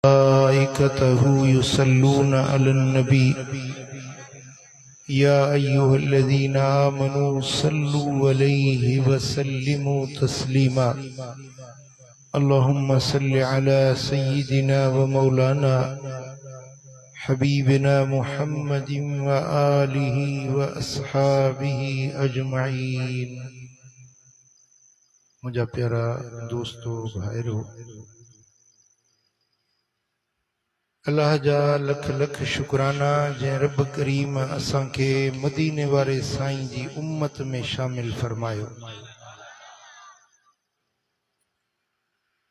मलाइकतहु युसल्लून Alan नबी या अय्युहल्लज़ीना आमनू सल्लू अलैहि वसल्लिमू तस्लीमा। अल्लाहुम्मा सल्लि अला सय्यिदिना व मौलाना हबीबिना मुहम्मदिन व आलिहि व अस्हाबिहि अजमईन। मुझा प्यारा दोस्तों भाइरों, अल्लाह जा लख लख शुक्राना जै रब करीम असां खे मदीने वारे साईं जी उम्मत में शामिल फरमायो।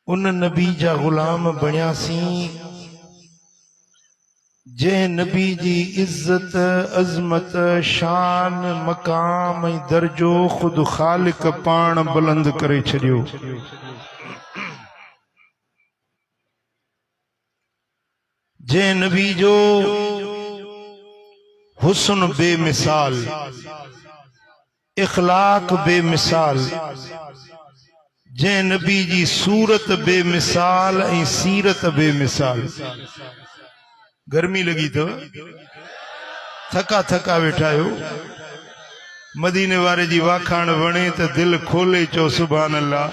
उन नबी जा गुलाम बणियासीं जै नबी जी इज्जत अजमत शान मकाम ऐं दर्जो खुद खालिक पाण बुलंद करे छॾियो। जै नबी जो हुस्न बेमिसाल, इखलाक बेमिसाल, जै नबी जी सूरत बेमिसाल ऐं सीरत बेमिसाल। गर्मी लगी तो थका थका वेठा आहियो। मदीने वारे जी वाखाण वणे तो दिल खोले चो सुभान अल्लाह।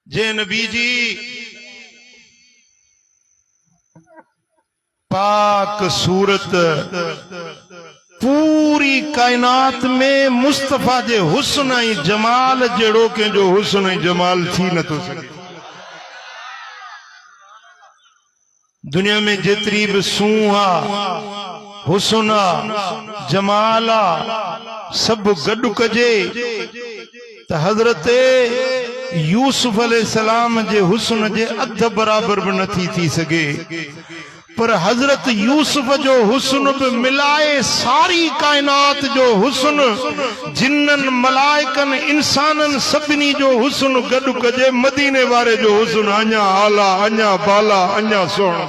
जै नबी जी पाक सूरत पूरी कायनात में मुस्तफा जे हुस्न ऐं जमाल जहिड़ो कंहिंजो हुस्न ऐं जमाल थी नथो सघे। दुनिया में जेतिरी बि सूंह आ, हुस्न आ, जमाल आ, सब गॾु कजे त हज़रत यूसुफ अलैहिस्सलाम जे हुस्न जे अध बराबर भी नथी थी सके। पर हजरत यूसुफ जो हुस्न भी मिलाए सारी कायनात जो हुस्न, जिन्नन मलाइकन इंसानन सभिनी जो हुस्न गॾु कजे, मदीने वारे जो हुस्न अञा आला, अञा बाला, अञा सुहिणो।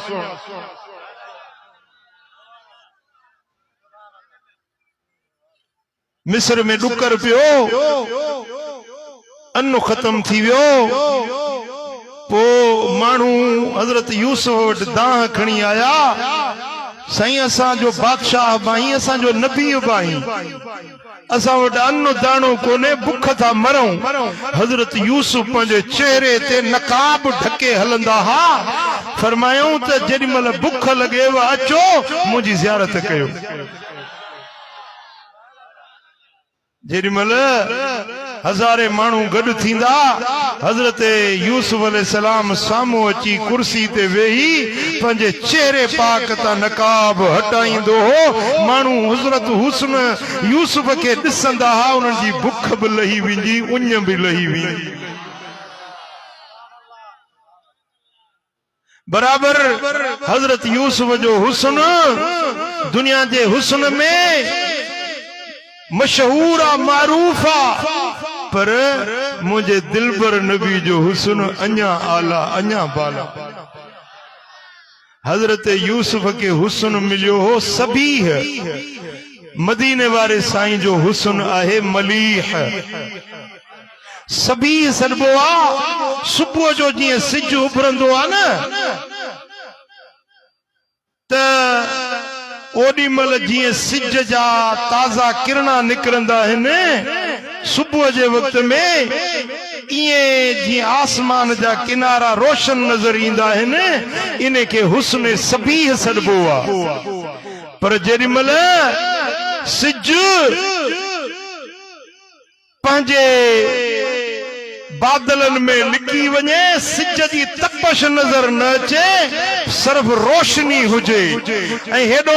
मिस्र में डुकर पियो, अन्न खत्म थी वियो, पो मानू हजरत यूसुफ वटि दाह खणी आया, साईं असां जो बादशाह बाई, असां जो नबी बाई, असां वटि अन्न दाणो कोने, भुख था मरूं। हजरत यूसुफ पंहिंजे चेहरे ते नकाब ढके हलंदा हा। फरमायूं त जेॾी महिल भुख लॻेव अचो मुंहिंजी ज़ियारत कयो। जेॾी महिल हज़ारे माण्हू गॾु थींदा, हज़रत यूसुफ अलैहिस्सलाम साम्हूं अची कुर्सी ते वेही पंहिंजे चेहरे पाक तां नकाब हटाईंदो हो। माण्हू हज़रत हुस्न यूसुफ खे ॾिसंदा हा, उन्हनि जी भुख बि लही वेंदी, उञ बि लही वेंदी। बराबर हज़रत यूसुफ जो हुस्न दुनिया जे हुस्न में मशहूर आ, मारूफ आ, पर मुझे दिलबर नबी जो हुस्न अञा आला, अञा बाला। हजरत यूसुफ के हुस्न मिलियो हो सबीह, मदीने वारे साईं जो हुस्न आहे मलीह। सबीह सॾिबो आ सुबुह जो जीअं सिज उभरंदो आ न, त ओडी मल जीअं सिज जा ताज़ा किरणा निकरंदा आहिनि सुबुह जे वक्त में, इएं जीअं आसमान जा किनारा रोशन नजर ईंदा आहिनि, इन खे हुस्न सबीह सॾिबो आहे। पर जेॾी महिल सिज पंहिंजे बादलन में लिकी वञे, सिज जी तपश नजर न अचे, सिर्फ रोशनी हुजे, ऐं हेॾो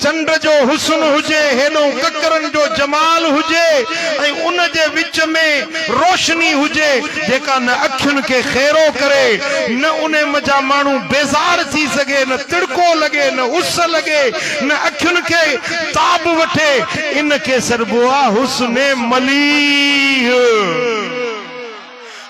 चंड जो हुस्न हुजे, हेॾो ककरनि जो जमाल हुजे, ऐं उन जे विच में रोशनी हुजे जेका न अखियुनि खे खेरो करे, न उन मजा माण्हू बेज़ार थी सघे, न तिड़को लगे, न उस लगे, न अखियुनि खे ताब वठे, इन खे सॾिबो आहे हुस्न मलीह।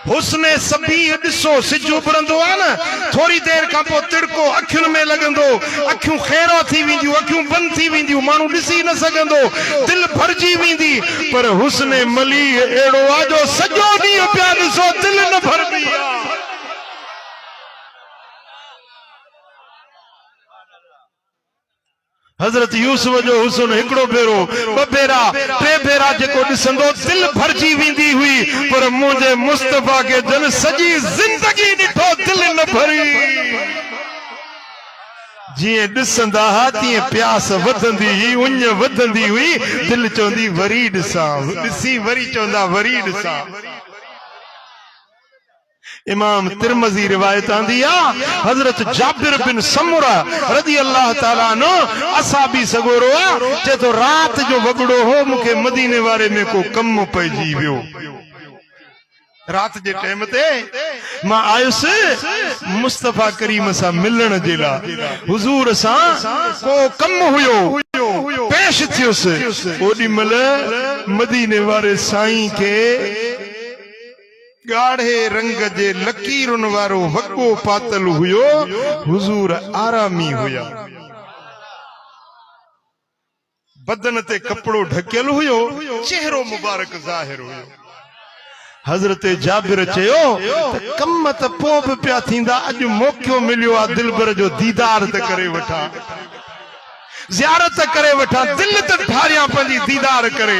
हुस्ने सभी ॾिसो सिज उभरंदो आहे न थोरी देर खां पोइ तिड़को अखियुनि में लॻंदो अखियूं खेरो थी वेंदियूं अखियूं बंदि थी वेंदियूं माण्हू ॾिसी न सघंदो दिलि भरिजी वेंदी पर हुस्ने मली अहिड़ो आहे जो सॼो ॾींहुं पिया ॾिसो दिलि न भरंदी आहे हज़रत यूसुफ जो हुस्न हिकिड़ो भेरो ॿ भेरा टे भेरा जेको ॾिसंदो दिलि भरिजी वेंदी हुई पर मुंहिंजे मुस्तफ़ा खे जन सॼी ज़िंदगी ॾिठो दिलि न भरी जिए ॾिसंदा हा तीअं प्यास वधंदी हुई उञ वधंदी हुई दिलि चवंदी वरी ॾिसां ॾिसी वरी चवंदा वरी ॾिसां इमाम तिरमज़ी रिवायत आंदी आहे हज़रत जाबिर बिन समुरा रज़ी अल्लाह ताला नो असाबी सगोरो आहे चए थो रात जो वॻड़ो हो मूंखे मदीने वारे में को कम पइजी वियो रात जे टाइम ते मां आयुसि मुस्तफ़ा करीम सां मिलण जे लाइ हुज़ूर सां को कम हुयो पेश थियुसि ओॾी महिल मदीने वारे साईं खे गाढ़े रंग जे लकीरुनि वारो वॻो पातल हुयो हुज़ूर आरामी हुया बदन ते कपड़ो ढकियल हुयो चेहरो मुबारक ज़ाहिर हुयो हज़रत जाबिर चयो त कम त पोइ बि पिया थींदा अॼु मौक़ो मिलियो आहे दिलबर जो दीदार त करे वठां ज़ियारत करे वठां दिलि त ठारियां पंहिंजी दीदार करे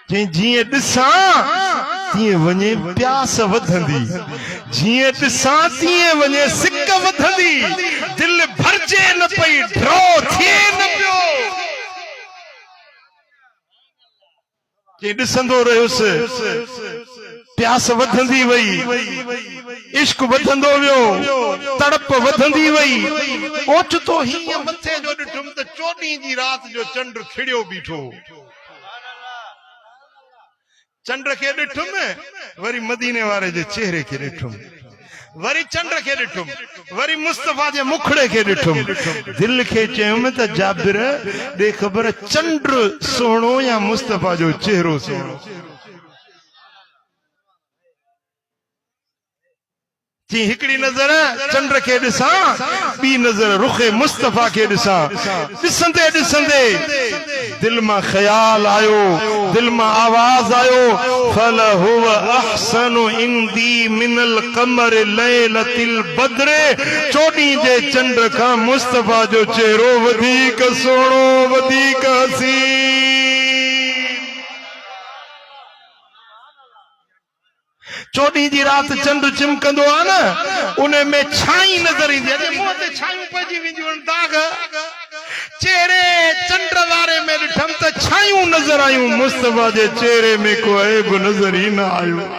जीअं ॾिसां तीअं वञे प्यास वधंदी जीअं ॾिसां तीअं वञे सिक वधंदी दिलि भरजे न पई ड्रो थिए न पियो ॾिसंदो रहियुसि प्यास वधंदी वई इश्क वधंदो वियो तड़प वधंदी वई ओचितो हीअं मथे जो ॾिठुमि त चोॾहीं जी रात जो चंड खिड़ियो बीठो चंड खे ॾिठुमि वरी मदीने वारे जे चेहरे खे ॾिठुमि वरी चंड खे ॾिठुमि वरी मुस्तफ़ा जे मुखड़े खे ॾिठुमि दिलि खे चयुमि त जाबिर ॾे ख़बर चंड सुहिणो या मुस्तफ़ा जो चेहरो सुहिणो जी हिकिड़ी नज़र चंड खे ॾिसां ॿी नज़र रुखे मुस्तफ़ा खे ॾिसां ॾिसंदे ॾिसंदे दिलि मां ख़्याल आयो दिलि मां आवाज़ आयो फल हुव अहसनु इंदी मिनल क़मर लैलतिल बद्र चोॾहीं जे चंड खां मुस्तफ़ा जो चेहरो वधीक सुहिणो वधीक हसीन चोॾहीं जी रात चंड चिमकंदो आहे न उन में छाई नज़र ईंदी आहे मुंहं ते छायूं पइजी वेंदियूं आहिनि दाग चेहरे चंड वारे में ॾिठमि त छायूं नज़र आयूं मुस्तफ़ा जे चेहरे में को ऐब नज़र ई न आयो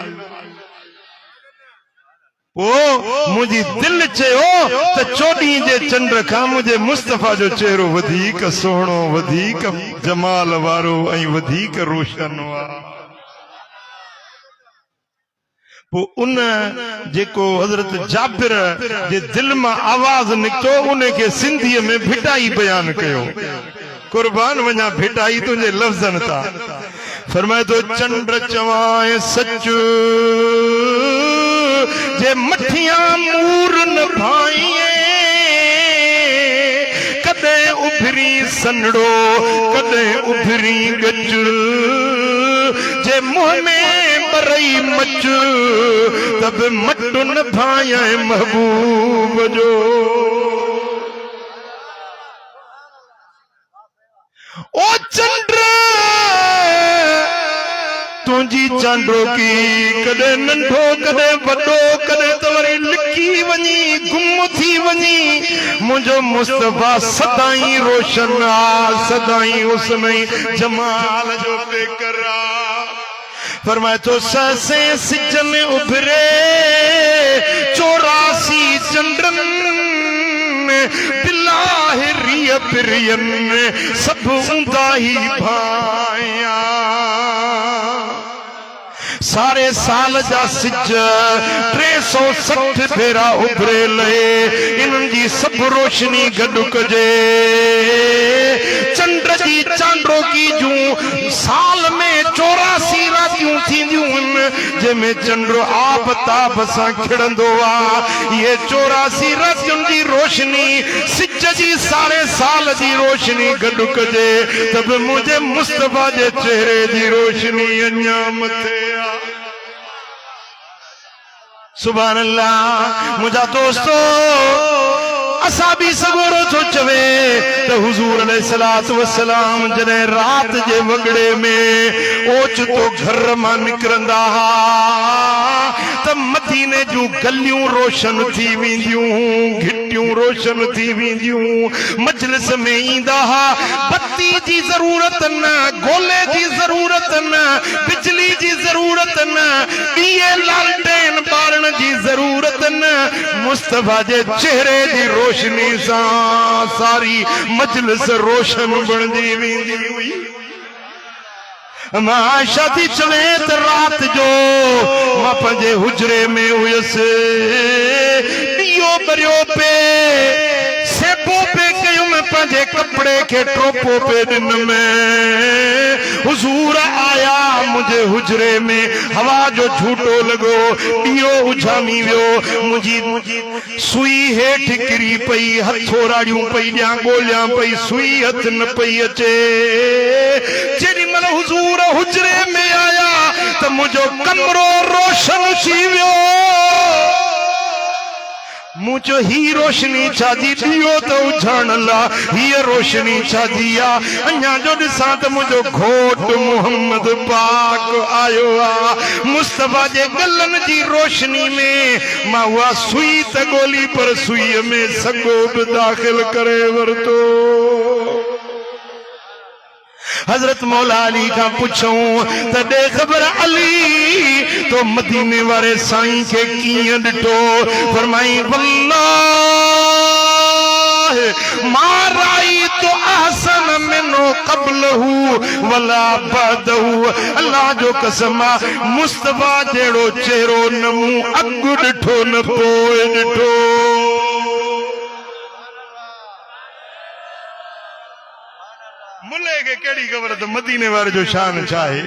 पोइ मुंहिंजी दिलि चयो त चोॾहीं जे चंड खां मुंहिंजे मुस्तफ़ा जो चेहरो वधीक सुहिणो वधीक जमाल वारो ऐं वधीक रोशन आहे पोइ उन जेको हज़रत जाबिर जे दिलि मां आवाज़ निकितो उन खे सिंधीअ में भिटाई बयान कयो कुर्बान वञा भिटाई तुंहिंजे लफ़्ज़नि तां फरमाए थो चंड चवां सच जे मठियां मूर न भाईं कॾहिं उभरी सनड़ो कॾहिं उभरी गज जे मुंह में बरई मच तब मट न भाया महबूब जो ओ चंद्र तुझी चांडो की कदे नंढो कदे वडो कदे तो वरी लिखी वनी गुम थी वनी मुझो मुस्तफा सदाई रोशन आ सदाई उसने जमाल जो बेकरा फरमाए तो ससे सिजन उभरे 84 चंद्रन बिलाहि रिय प्रियन सब उंदा ही भाया सारे साल जा सिज 360 फेरा उभरे ले इन्हनि जी सब रोशनी गॾु कजे चंड जी चांडो की जूं साल में 84 रातियूं थींदियूं आहिनि जंहिंमें चंडो आब ताब सां खिड़ंदो आहे। ये 84 रातियुनि जी रोशनी सिज जी 3.5 साल जी रोशनी गॾु कजे त बि मुंहिंजे मुस्तफ़ा जे चेहरे जी रोशनी अञा मथे आहे। सुभान अल्लाह। मुंहिंजा दोस्तो असा भी सगोरो थो चवे त हुजूर अलैहिस्सलातु वस्सलाम जॾहिं रात जे वगड़े में ओचितो घर मां निकिरंदा हा त मदीने जूं गलियूं रोशन थी वेंदियूं, घिटियूं रोशन थी वेंदियूं। मजलिस में ईंदा हा, बत्ती जी ज़रूरत न, गोले जी ज़रूरत न, बिजली जी ज़रूरत न, ॾीए लालटेन ॿारण जी ज़रूरत न। मुस्तफ़ा जे चेहरे जी रोशनी सां सारी मजलिस रोशन बणजी वेंदी हुई। मां आयशा थी चवे त रात जो मां पंहिंजे हुजरे में हुयसि, ॾीओ ॿरियो पे सेबो पे कयूं, मैं पंहिंजे कपिड़े खे टोपो पे ॾिन में हुजूर आया मुंहिंजे हुजरे में, हवा जो झूटो लॻो, ॾीओ उछामी वियो, मुंहिंजी सुई हेठि किरी पई, हथोराड़ियूं पई ॾियां, ॻोल्हियां पई, सुई हथ न पई अचे। जेॾी महिल हुजूर हुजरे में आया त मुंहिंजो कमरो रोशन थी वियो। मुझो ही रोशनी छाजी दियो तो उछाण ला, ही रोशनी छाजी आ अञा जो ॾिसां त मुझो घोट मोहम्मद पाक आयो आ। मुस्तफ़ा जे गलन जी रोशनी में मां उहा सुई त ॻोल्ही पर सुई में सॻो बि दाख़िल करे वरितो। हजरत मौला अली का पुछूं त दे खबर अली तो मदीने वाले साईं के कीअं ॾिठो? फरमाई वल्लाह मा राई तो अहसन मिनो क़ब्लहू वला बदहू। अल्लाह जो कसम मुस्तफ़ा जहिड़ो चेहरो न मूं अॻु ॾिठो न पोइ ॾिठो। मुले के केड़ी खबर त मदीने वारे जो शान छा है?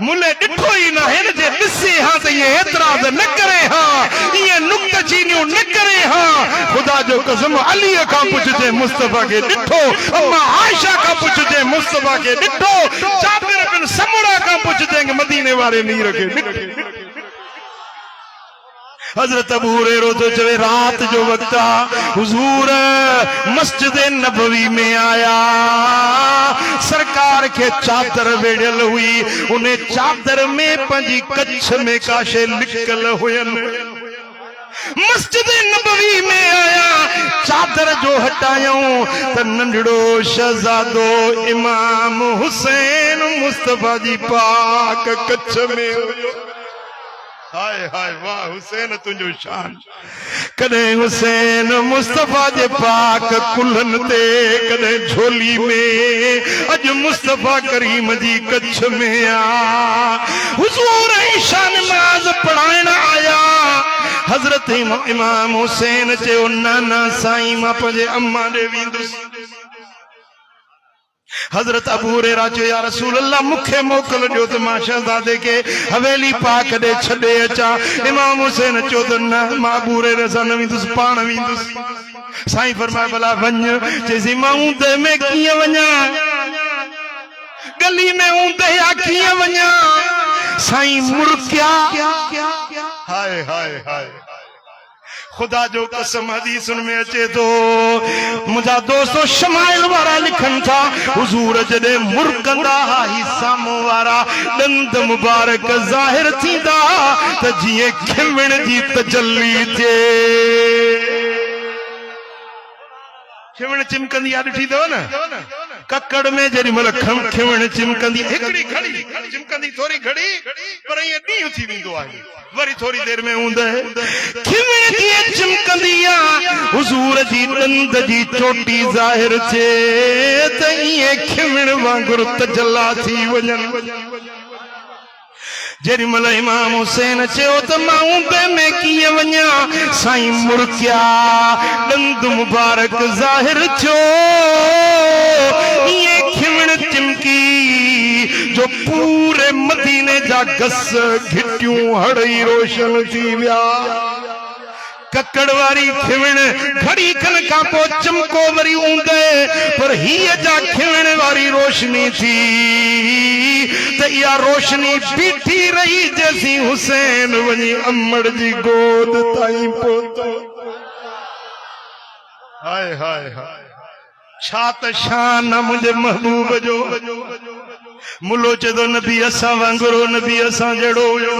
मुले ॾिठो ही न है जे ॾिसे हां त ये एतराज़ न करे हां, ये नुक्ताचीनियूं न करे हां। खुदा जो कसम अली खां पुछजे मुस्तफ़ा के ॾिठो, अम्मा आयशा खां पुछजे मुस्तफ़ा के ॾिठो, जाबिर बिन समुरा खां पुछजे मदीने वारे मीर के ॾिठो। हजरत अबू हुरैरा तो चवे रात जो वक्त हुजूर मस्जिद नबवी में आया, सरकार के चादर वेड़ियल हुई, उन्हें चादर में पंजी कच्छ में काशे लिकल हुयन। मस्जिद नबवी में आया, चादर जो हटायूं त नंढड़ो शहजादो इमाम हुसैन मुस्तफ़ा जी पाक कच्छ में हुयो। हाय हाय वाह हुसैन तुझो शान। कदे हुसैन मुस्तफ़ा जे पाक कुल्हन ते, कदे झोली में, अज मुस्तफ़ा करीम जी कच्छ में आ। हुजूर ईशा नमाज पढ़ाइण आया। हजरत इमाम हुसैन चयो नाना साईं मां पंहिंजे अम्मा ॾे वेंदुसि। हजरत अबू हुरैरा चयो या रसूल अल्लाह मुखे मोकल ॾियो त मां शहजादे के हवेली पाक ॾे छॾे अचां। इमाम हुसैन चयो त न मां अबू हुरैरा सां न वेंदुसि, पाण वेंदुसि। साईं फरमाए भला वञ। चइसि मां ऊंदे में कीअं वञा, गली में ऊंदे या कीअं वञा? साईं मुर्किया। हाय हाय हाय खुदा जो कसम हदीसन में अचे तो मुझा दोस्तों शमाइल वारा लिखन था हुजूर जडे मुर्कंदा ही सामो वारा दंद मुबारक जाहिर थींदा त जिए खिमण जी तजल्ली थे। खिमण चिमकंदी आ ॾिठी अथव न ककड़ में जेॾी महिल खिमण चिमकंदी हिकिड़ी घड़ी चिमकंदी थोरी घड़ी पर ईअं ॾींहुं थी वेंदो आहे, वरी थोरी देर में ऊंदहि खिमण जीअं चिमकंदी आहे हुजूर जी ॾंद जी चोटी ज़ाहिर थिए त ईअं खिमण वांगुरु तजल्ला थी वञनि। जेॾी महिल इमाम हुसैन चयो त मां ऊंदे में कीअं वञा? साईं मुर्किया ॾंद मुबारक ज़ाहिर थियो, ईअं खिमण चिमकी जो पूरे मदीने मदीने जा गस घिटियूं हड़ई रोशन थी विया ककड़ वारी खिवण घड़ी खन का पो चमको वरी ऊंदे पर हीअ जा खिवण वारी रोशनी थी त इहा रोशनी बीठी रही जैसी हुसैन वञी अमड़ जी गोद ताईं पहुतो हाय हाय हाय छा त शान मुंहिंजे महबूब जो मुलो चए थो नबी असां वांगुरु नबी असां जहिड़ो हुयो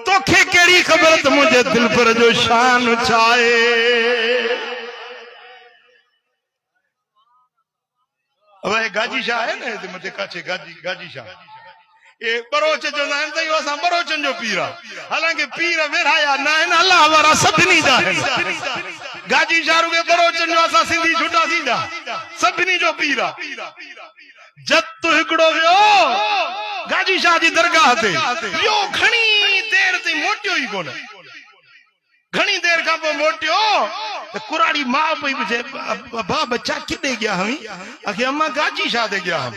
तोखे कहिड़ी ख़बर त मुंहिंजे दिल पर जो शान छाए अब गाजी शाह है ना मथे काछे गाजी शाह ए बरोच जो नाम तई असां बरोचन जो पीर हालांकि पीर वेराया ना है अल्लाह वारा सभिनी जा है गाजी शाह के बरोचन जो असां सिंधी छुटा थींदा सभिनी जो पीर जत तो हिकड़ो वियो गाजी शाह जी दरगाह ते यो घणी देर ते मोटियो ही कोन घणी देर का पो मोटियो तो कुराड़ी मां पई पूछे बा बच्चा किथे गया हमी आखे अम्मा गाजी शाह दे गया हम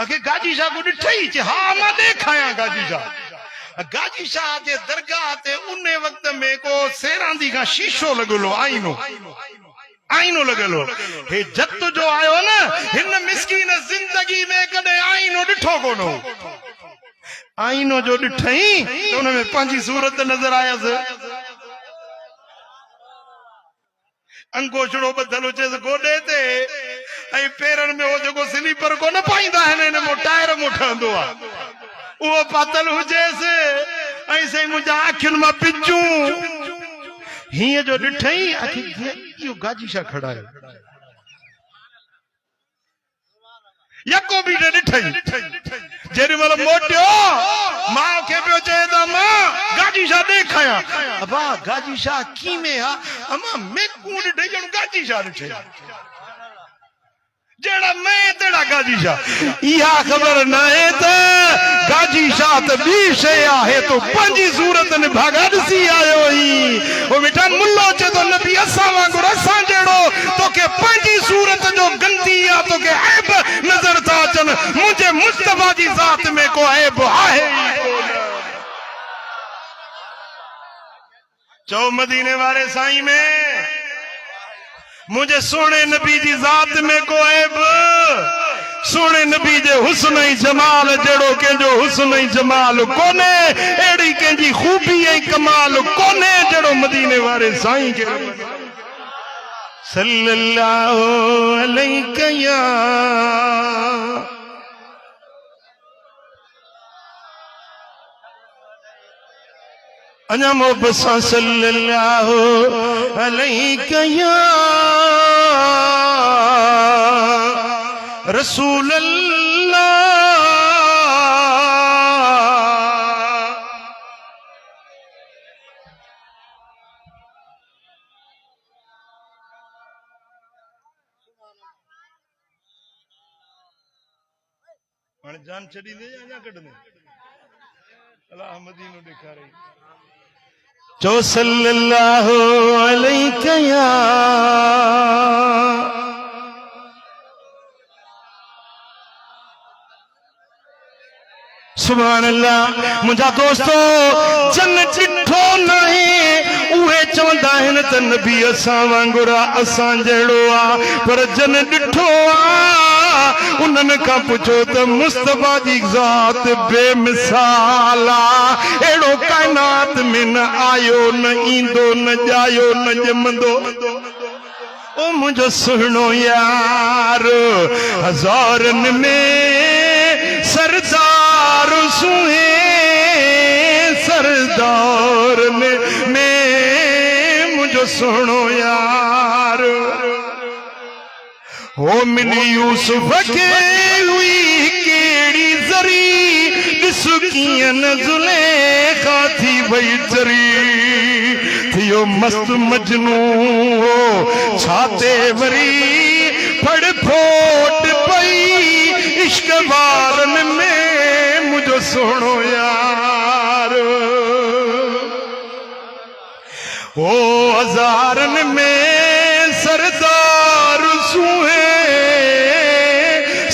आखे गाजी शाह को ॾिठई चे हा मां देखाया गाजी शाह जे दरगाह ते उन वक्त में को सेरांदी का शीशो लगलो आईनो लगलो हे जत जो आयो ना हिन मिस्कीन जिंदगी में कदे आईनो ॾिठो कोनो आईनो जो ॾिठई तो उन में पंहिंजी सूरत नजर आयस अंगोछड़ो बदल हुजेस गोडे ते ऐं पेरन में हो जेको स्लीपर को न पाईंदा आहिनि इन मो टायर मुठंदो आ वो पातल हुजेस ऐं सही मुंहिंजा अखियुनि मां पिजूं हीअं जो ॾिठई आखिर इहो गाजी शाह खड़ा है यको बि ॾिठई जेॾी महिल मोटियो मां खे पियो चए त मां गाजी शाह ॾेखारियां अबा गाजी शाह कीअं हा अमा मेकूं ॾिठई ॼण गाजी शाह ॾिठई जेड़ा मैं तेरा गाजी शाह इहा खबर न है त गाजी शाह त बी शय आहे तो पंजी सूरत ने भागा ॾिसी आयो ही ओ बेटा मुल्लो चे तो नबी असां वांगुरु असां जहिड़ो तोखे पंजी सूरत जो गंदी आ तोखे ऐब नजर था अचनि मुंहिंजे मुस्तफा जी ज़ात में को ऐब आहे चओ मदीने वारे साईं में मुझे सोने नबी जी जात में को ऐब सोने नबी जे हुस्न ऐं जमाल जड़ो के जो हुस्न ऐं जमाल कोने एड़ी के जी खूबी ऐं कमाल कोने जड़ो मदीने वारे साईं के सल्लल्लाहु अलैहि या अञा मोहब्बत सां सल्लल्लाहु अलैहि या रसूल अल्लाह जान छड़ी दे या कट दे अल्लाह मदीनो दिखा रही जो सल्लल्लाहु अलैहि या सुभान अल्लाह मुंहिंजा दोस्तो जन ॾिठो नाहे उहे चवंदा आहिनि त नबी असां वांगुरु असां जहिड़ो आहे पर जन ॾिठो आहे उन्हनि खां पुछो त मुस्तफा जी ज़ात बेमिसाल आहे अहिड़ो काइनात में न आयो न ईंदो न ॼायो न ॼमंदो ओ मुंहिंजो सुहिणो यार हज़ारनि में सरदार सुहे सरदार में मुझो सुनो यार हो मिली यूसुफ के हुई केड़ी जरी सुखियन जुलेखा थी वही जरी थियो मस्त मजनू हो छाते वरी फड़ फोट पई इश्क वारन में मुझो सुनो यार ओ हजारन में सरदार सुहे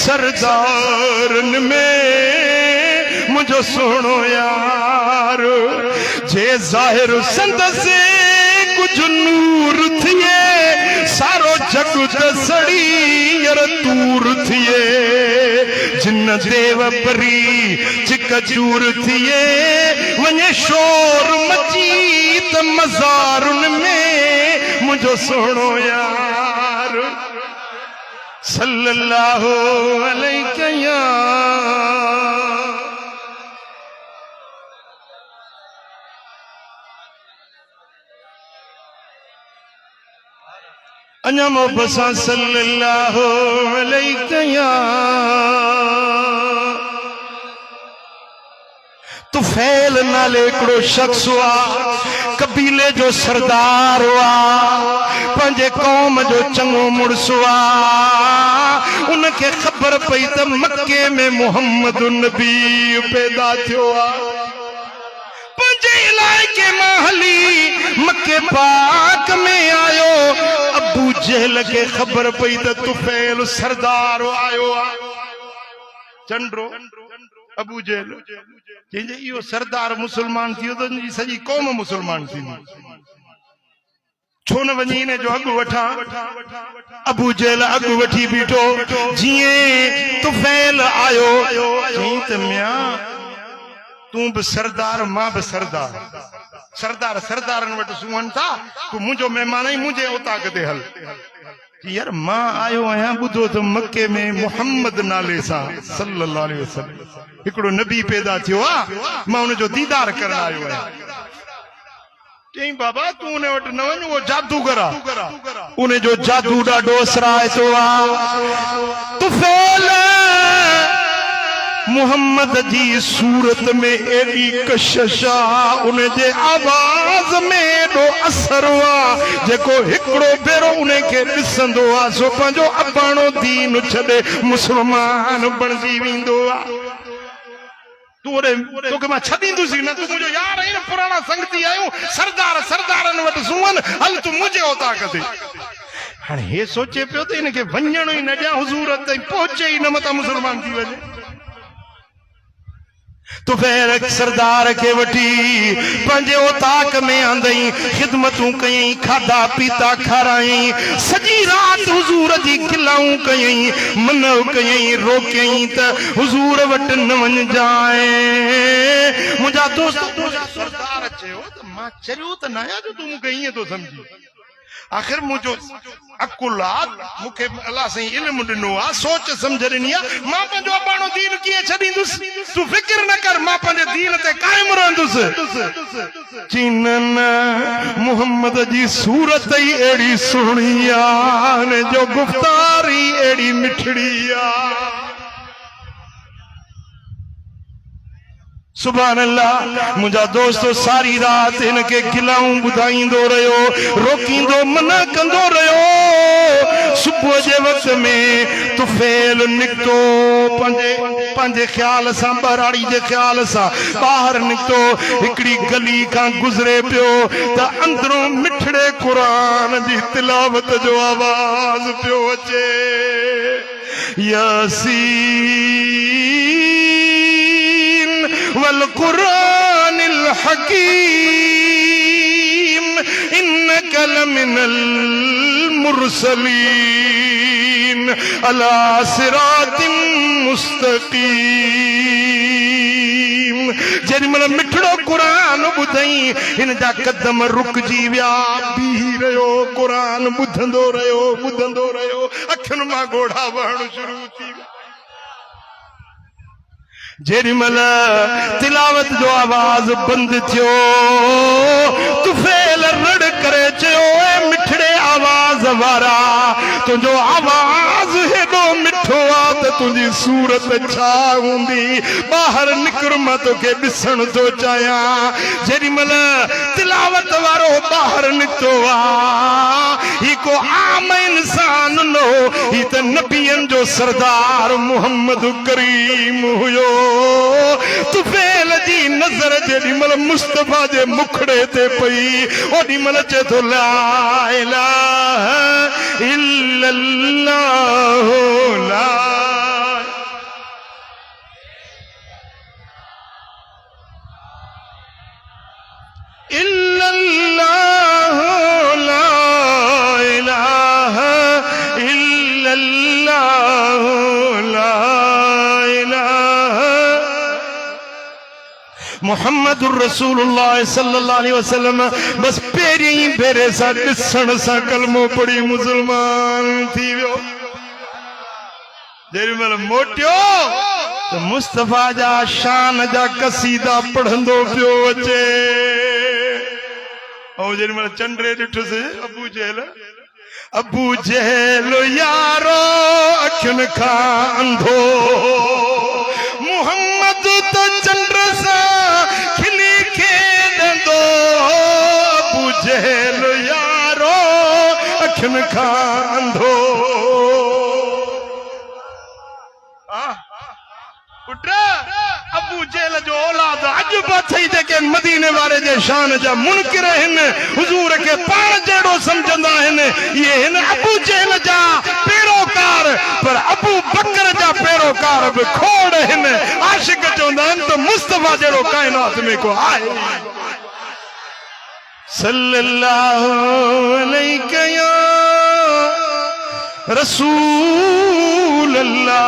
सरदारन में मुझो सोनो यार जे जाहिर संद से कुछ नूर थिए सारो जग दसड़ी यार तूर थिए जिन देव परी चिक चूर थिए वने शोर मची त मज़ारुन में मुझो सोनो यार सल्लल्लाहु अलैहि या अञा मोहब्बत सल्लल्लाहु अलैहि या तुफैल नाले हिकिड़ो शख्स हुआ कबीले जो सरदार हुआ पंहिंजे कौम जो चङो मुड़स हुआ उनखे ख़बर पई त मके में मुहम्मद नबी पैदा थियो आहे पंहिंजे इलाइक़े मां हली मके पाक में आयो अबू जहल खे ख़बर पई त तुफैल सरदार आयो आहे चंड्रो अबू जहल जंहिंजे इहो सरदार मुसलमान थियो त उनजी सॼी क़ौम मुसलमान थींदी छो न वञी इन जो अॻु वठां अबू जहल अॻु वठी बीठो जीअं तुफैल आयो चई त मियां तूं बि सरदार मां बि सरदार सरदार सरदारनि वटि सुम्हनि था तूं मुंहिंजो महिमान आई मुंहिंजे उताक ते हल यार मां आयो आहियां ॿुधो त मके में मुहम्मद नाले सां सल्लल्लाहु अलैहि वसल्लम हिकिड़ो नबी पैदा थियो आहे मां हुनजो दीदार करण आयो आहियां चई बाबा तूं उन वटि न वञ उहो जादूगर आहे उनजो जादू ॾाढो असराइतो आहे तुफैल मुहम्मद जी सूरत में एडी कशिश उनजे आवाज में एडो असर हुआ जेको हिकिड़ो भेरो उनखे ॾिसंदो आहे सो पंहिंजो अबाणो दीन छॾे मुसलमान बणजी वेंदो आहे तोखे मां छॾींदुसि न तूं मुंहिंजो यार आहीं न पुराणा संगती आहियूं सरदार सरदारनि वटि सुम्हनि हल तूं मुंहिंजे उताक ते हाणे हे सोचे पियो त हिनखे वञण ई न ॾियां हुज़ूर ताईं पहुचे ई न मतां मुसलमान थी वञे तो फिर सरदार के वठी पंहिंजे उताक में आंदई खिदमतूं कयई खाधा पीता खाराई सॼी रात हुजूर जी खिलाऊं कयई मनो कयई रोकयई त हुजूर वटि न वञजाए मुंहिंजा दोस्त सरदार चयो त मां चरियो त न आहियां जो तूं मूंखे ईअं थो सम्झी आखिर मुझो अकुलात मुखे अल्लाह से इल्म दिनो आ सोच समझ ॾिनी आ मां पंहिंजो अबाणो दीन कीअं छॾींदुसि तूं फिक्र न कर मां पंहिंजे दीन ते कायम रहंदुसि चीनन मुहम्मद जी सूरत ई अहिड़ी सुहिणी आहे जो गुफ़्तार ई अहिड़ी मिठड़ी आहे सुभान अल्लाह मुंहिंजा दोस्त सारी रात इनके खिलाऊं ॿुधाईंदो रहियो रोकींदो मना कंदो रहियो सुबुह जे वक़्त में तुफैल निकितो पंहिंजे ख्याल सां बराड़ी जे ख्याल सां ॿाहिरि निकितो हिकिड़ी गली खां गुज़रे पियो त अंदरों मिठड़े क़ुरान जी तिलावत जो आवाज़ पियो अचे यासीन वल कुरानिल हकीम इन्नका लमिनल मुरसलीन अला सिरातिन मुस्तकीम जेॾी महिल मिठड़ो क़ुरान ॿुधई हिन जा कदम रुकजी विया बीही रहियो क़ुरान ॿुधंदो रहियो अखियुनि मां ॻोढ़ा वहण शुरू थी विया जेॾी महिल तिलावत जो आवाज़ बंदि थियो तुफैल रड़ करे चयो ए मिठड़े आवाज़ वारा तुंहिंजो आवाज़ हेॾो मिठो आहे त तुंहिंजी सूरत छा हूंदी ॿाहिरि निकिर मां तोखे ॾिसण थो चाहियां जेॾी महिल तिलावत वारो ॿाहिरि निकितो आहे ही को आम इंसान न हो ही त नबियनि जो सरदार मुहम्मद करीम हुयो तुफैल जी नज़र जेॾी महिल मुस्तफ़ा जे मुखड़े ते पई ओॾी महिल चए थो ला इलाहा इल्लल्लाह ला इल्लल्लाह ला इलाहा इल्लल्लाह ला इलाहा मुहम्मदुर रसूलुल्लाह सल्लल्लाहु अलैहि वसल्लम। बस पेरी भेरे सा ॾिसण सां कलमो पढ़ी मुसलमान थी वियो। जेॾी महिल मोटियो तो मुस्तफा जा शान जा कसीदा पढ़ंदो पियो अचे। ऐं जेॾी महिल चंडे ॾिठुसि अबू जहल यारो अखियुनि खां अंधो, मुहम्मद त चंड सां खिली खेॾंदो। अबू जहल यारो अखियुनि खां अंधो। अबू जेल जो औलाद अॼु बि अथई जेके मदीने वारे जे शान जा मुनकिर आहिनि, हुजूर खे पाण जहिड़ो सम्झंदा आहिनि। इहे हिन अबू जेल जा पैरोकार, पर अबू बकर जा पैरोकार बि खोड़ आहिनि। आशिक चवंदा आहिनि त मुस्तफा जहिड़ो काइनात में को आहे। सल्लल्लाहु अलैहि या रसूल अल्लाह।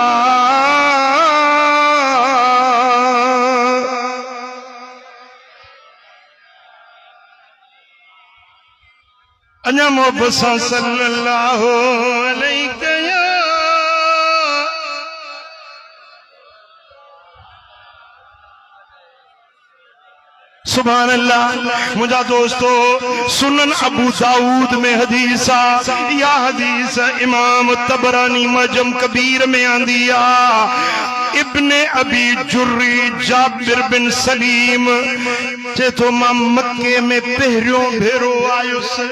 अञा मोहब्बत सां सल्लल्लाहु अलैहि या सुभान अल्लाह। मुझा दोस्तों, सुनन अबू दाऊद में हदीस आ। या हदीस इमाम तबरानी मजम कबीर में आंदी आ। इब्ने अबी जुर्री जाबिर बिन सलीम चेतो मां मक्के में पहिरियों भेरो आयुसि।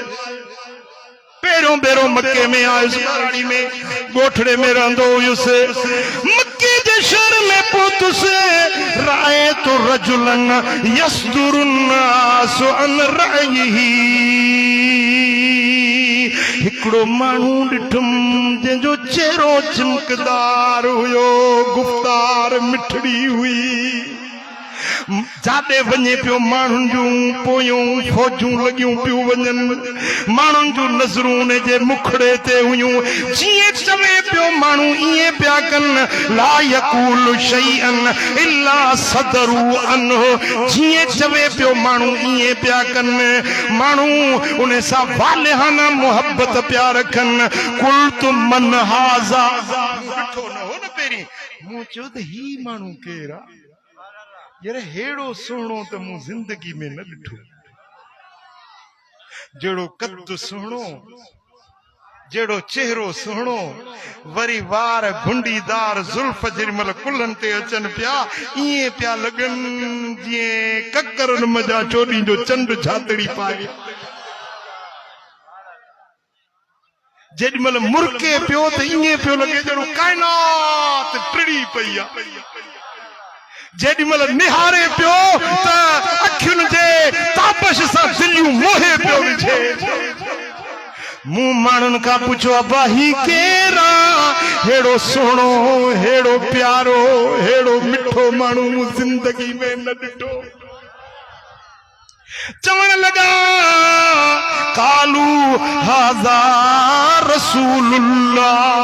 पहिरियों भेरो मक्के में आयुसि, ॿारणी में ॻोठड़े में रहंदो हुयुसि। मक्के जे शहर में पहुतुसि। राए तो रजुलन यसदुरुन्नास अन रायही। हिकिड़ो माण्हू ॾिठुम जंहिंजो चेहरो चिमकदार हुयो, गुफ्तार मिठड़ी हुई। जाॾे वञे पियो माण्हुनि जूं पोयूं फौजूं लॻियूं पियूं वञनि। माण्हुनि जूं नज़रूं उन जे मुखड़े ते हुयूं। जीअं चवे पियो माण्हू ईअं पिया कनि। ला यकूल शैअन इल्ला सदरू अन्हु। जीअं चवे पियो माण्हू ईअं पिया कनि। माण्हू उन सां वालिहाना मुहबत पिया रखनि। कुल तुम मन हाज़ा। ॾिठो न हो न पहिरीं। मूं चयो त ही माण्हू केरु आहे? यार हेड़ो सुहिणो त मूं जिंदगी में न ॾिठो। जहिड़ो कद सुहिणो, जहिड़ो चेहरो सुहिणो, वरी वार गुंडीदार, जुल्फ जेॾी महिल कुल्हनि ते अचनि पिया ईअं पिया लॻनि जीअं ककरनि मजा चोॾीं जो चंड छातड़ी पाए। जेॾी महिल मुरके पियो त ईअं पियो लॻे जहिड़ो काइनात टिड़ी पई आहे। जेॾी महिल निहारे पियो त अखियुनि जे तापश सां दिलियूं मोहे पियो विझे। मूं माण्हुनि खां पुछो अबा ही केरु आहे? हेड़ो सुहिणो, हेड़ो प्यारो, हेड़ो मिठो माण्हू मूं ज़िंदगी में न ॾिठो। चवण लॻा कालू हाज़ा रसूलुल्लाह।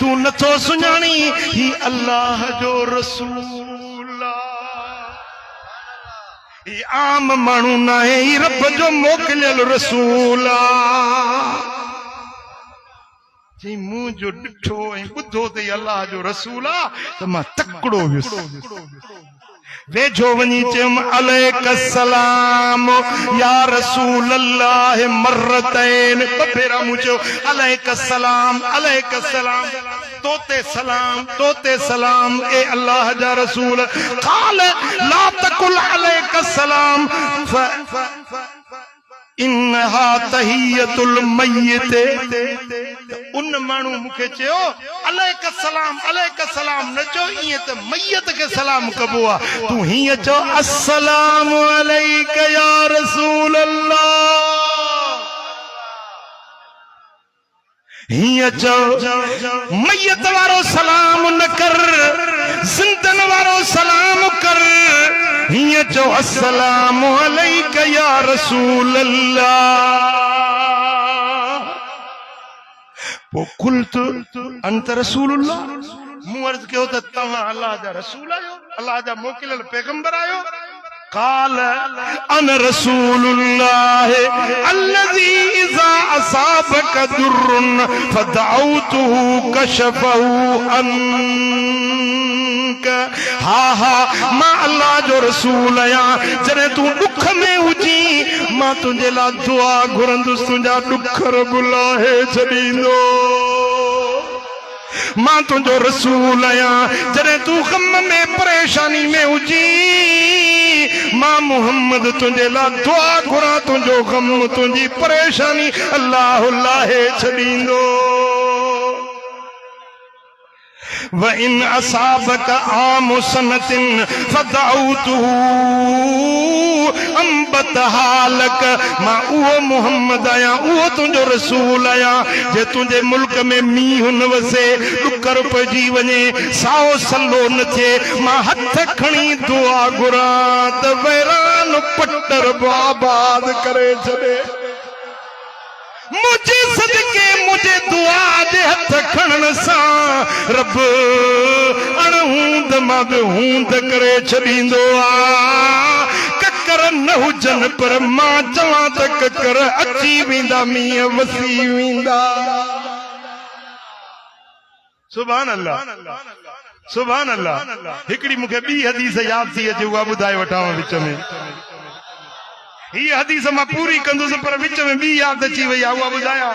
तू नथो सुञाणी ही अल्लाह जो रसूल आहे। ही आम माण्हू न आहे, ही रब जो मोकिलियल रसूल आहे। चई मूं जो ॾिठो ऐं ॿुधो त अल्लाह जो रसूल आहे त मां तकिड़ो वियुसि। वेझो वञी चयुम अलैकसलाम या रसूल अल्लाह मर्रतैन। ॿ भेरा मूं चयो अलैकसलाम अलैकसलाम, तोते सलाम तोते सलाम ए अल्लाह जा रसूल। क़ाल ला तकुल अलैकसलाम इन्हा तहियतुल मय्यत। उन माण्हू मूंखे चयो अलैकसलाम अलैकसलाम न चओ, ईअं त मय्यत खे सलाम कबो आहे। तू हीअं चओ अस्सलामु अलैका या रसूल अल्लाह। हीअं चओ, मय्यत वारो सलाम न कर, ज़िंदन वारो सलाम कर। हीअं हीअं चओ अस्सलामु अलैका या रसूल अल्लाह। पोइ कुल्तु अंत रसूलुल्लाह, मूं अर्ज़ कयो त तव्हां अल्लाह जा रसूल आहियो, अल्लाह जा मोकिलियल पैगंबर आहियो। قال انا رسول الله الذي اذا اصابك ضر فدعوته كشفه عنك। ها मां अल्लाह जो रसूल आहियां, जॾहिं तूं ॾुख में हुजी मां तुंहिंजे लाइ दुआ घुरंदुसि, तुंहिंजा ॾुख रब लाहे छॾींदो। मां तुंहिंजो रसूल आहियां, जॾहिं तूं ग़म में परेशानी में हुजी मां मोहम्मद तुंहिंजे लाइ दुआ घुरां, तुंहिंजो ग़म तुंहिंजी परेशानी अल्लाह लाहे छॾींदो। وَإِنْ أَصَابَكَ عَامُ سَنَةٍ فَدَعَوْتُهُ أَنْبَتَهَا لَكَ। मां उहो मोहम्मद आहियां, उहो तुंहिंजो रसूल आहियां। जे तुंहिंजे मुल्क में मींहुं न वसे, ॾुकर पइजी वञे, साओ सलो न थिए, मां हथ खणी दुआ घुरां त वैरान पटर आबाद करे छॾे। मुझे सदके मुझे दुआ जे हथ खणण सां रब अणहूंद मां बि हूंद करे छॾींदो आहे। ककर न हुजनि पर मां चवां त ककर अची वेंदा, मींहं वसी वेंदा। सुभान अल्लाह, सुभान अल्लाह। हिकिड़ी मूंखे ॿी हदीस यादि थी अचे, उहा ॿुधाए वठां विच में। हीअ हदीस मां पूरी कंदुसि पर विच में ॿी यादि अची वई आहे, उहा ॿुधायां।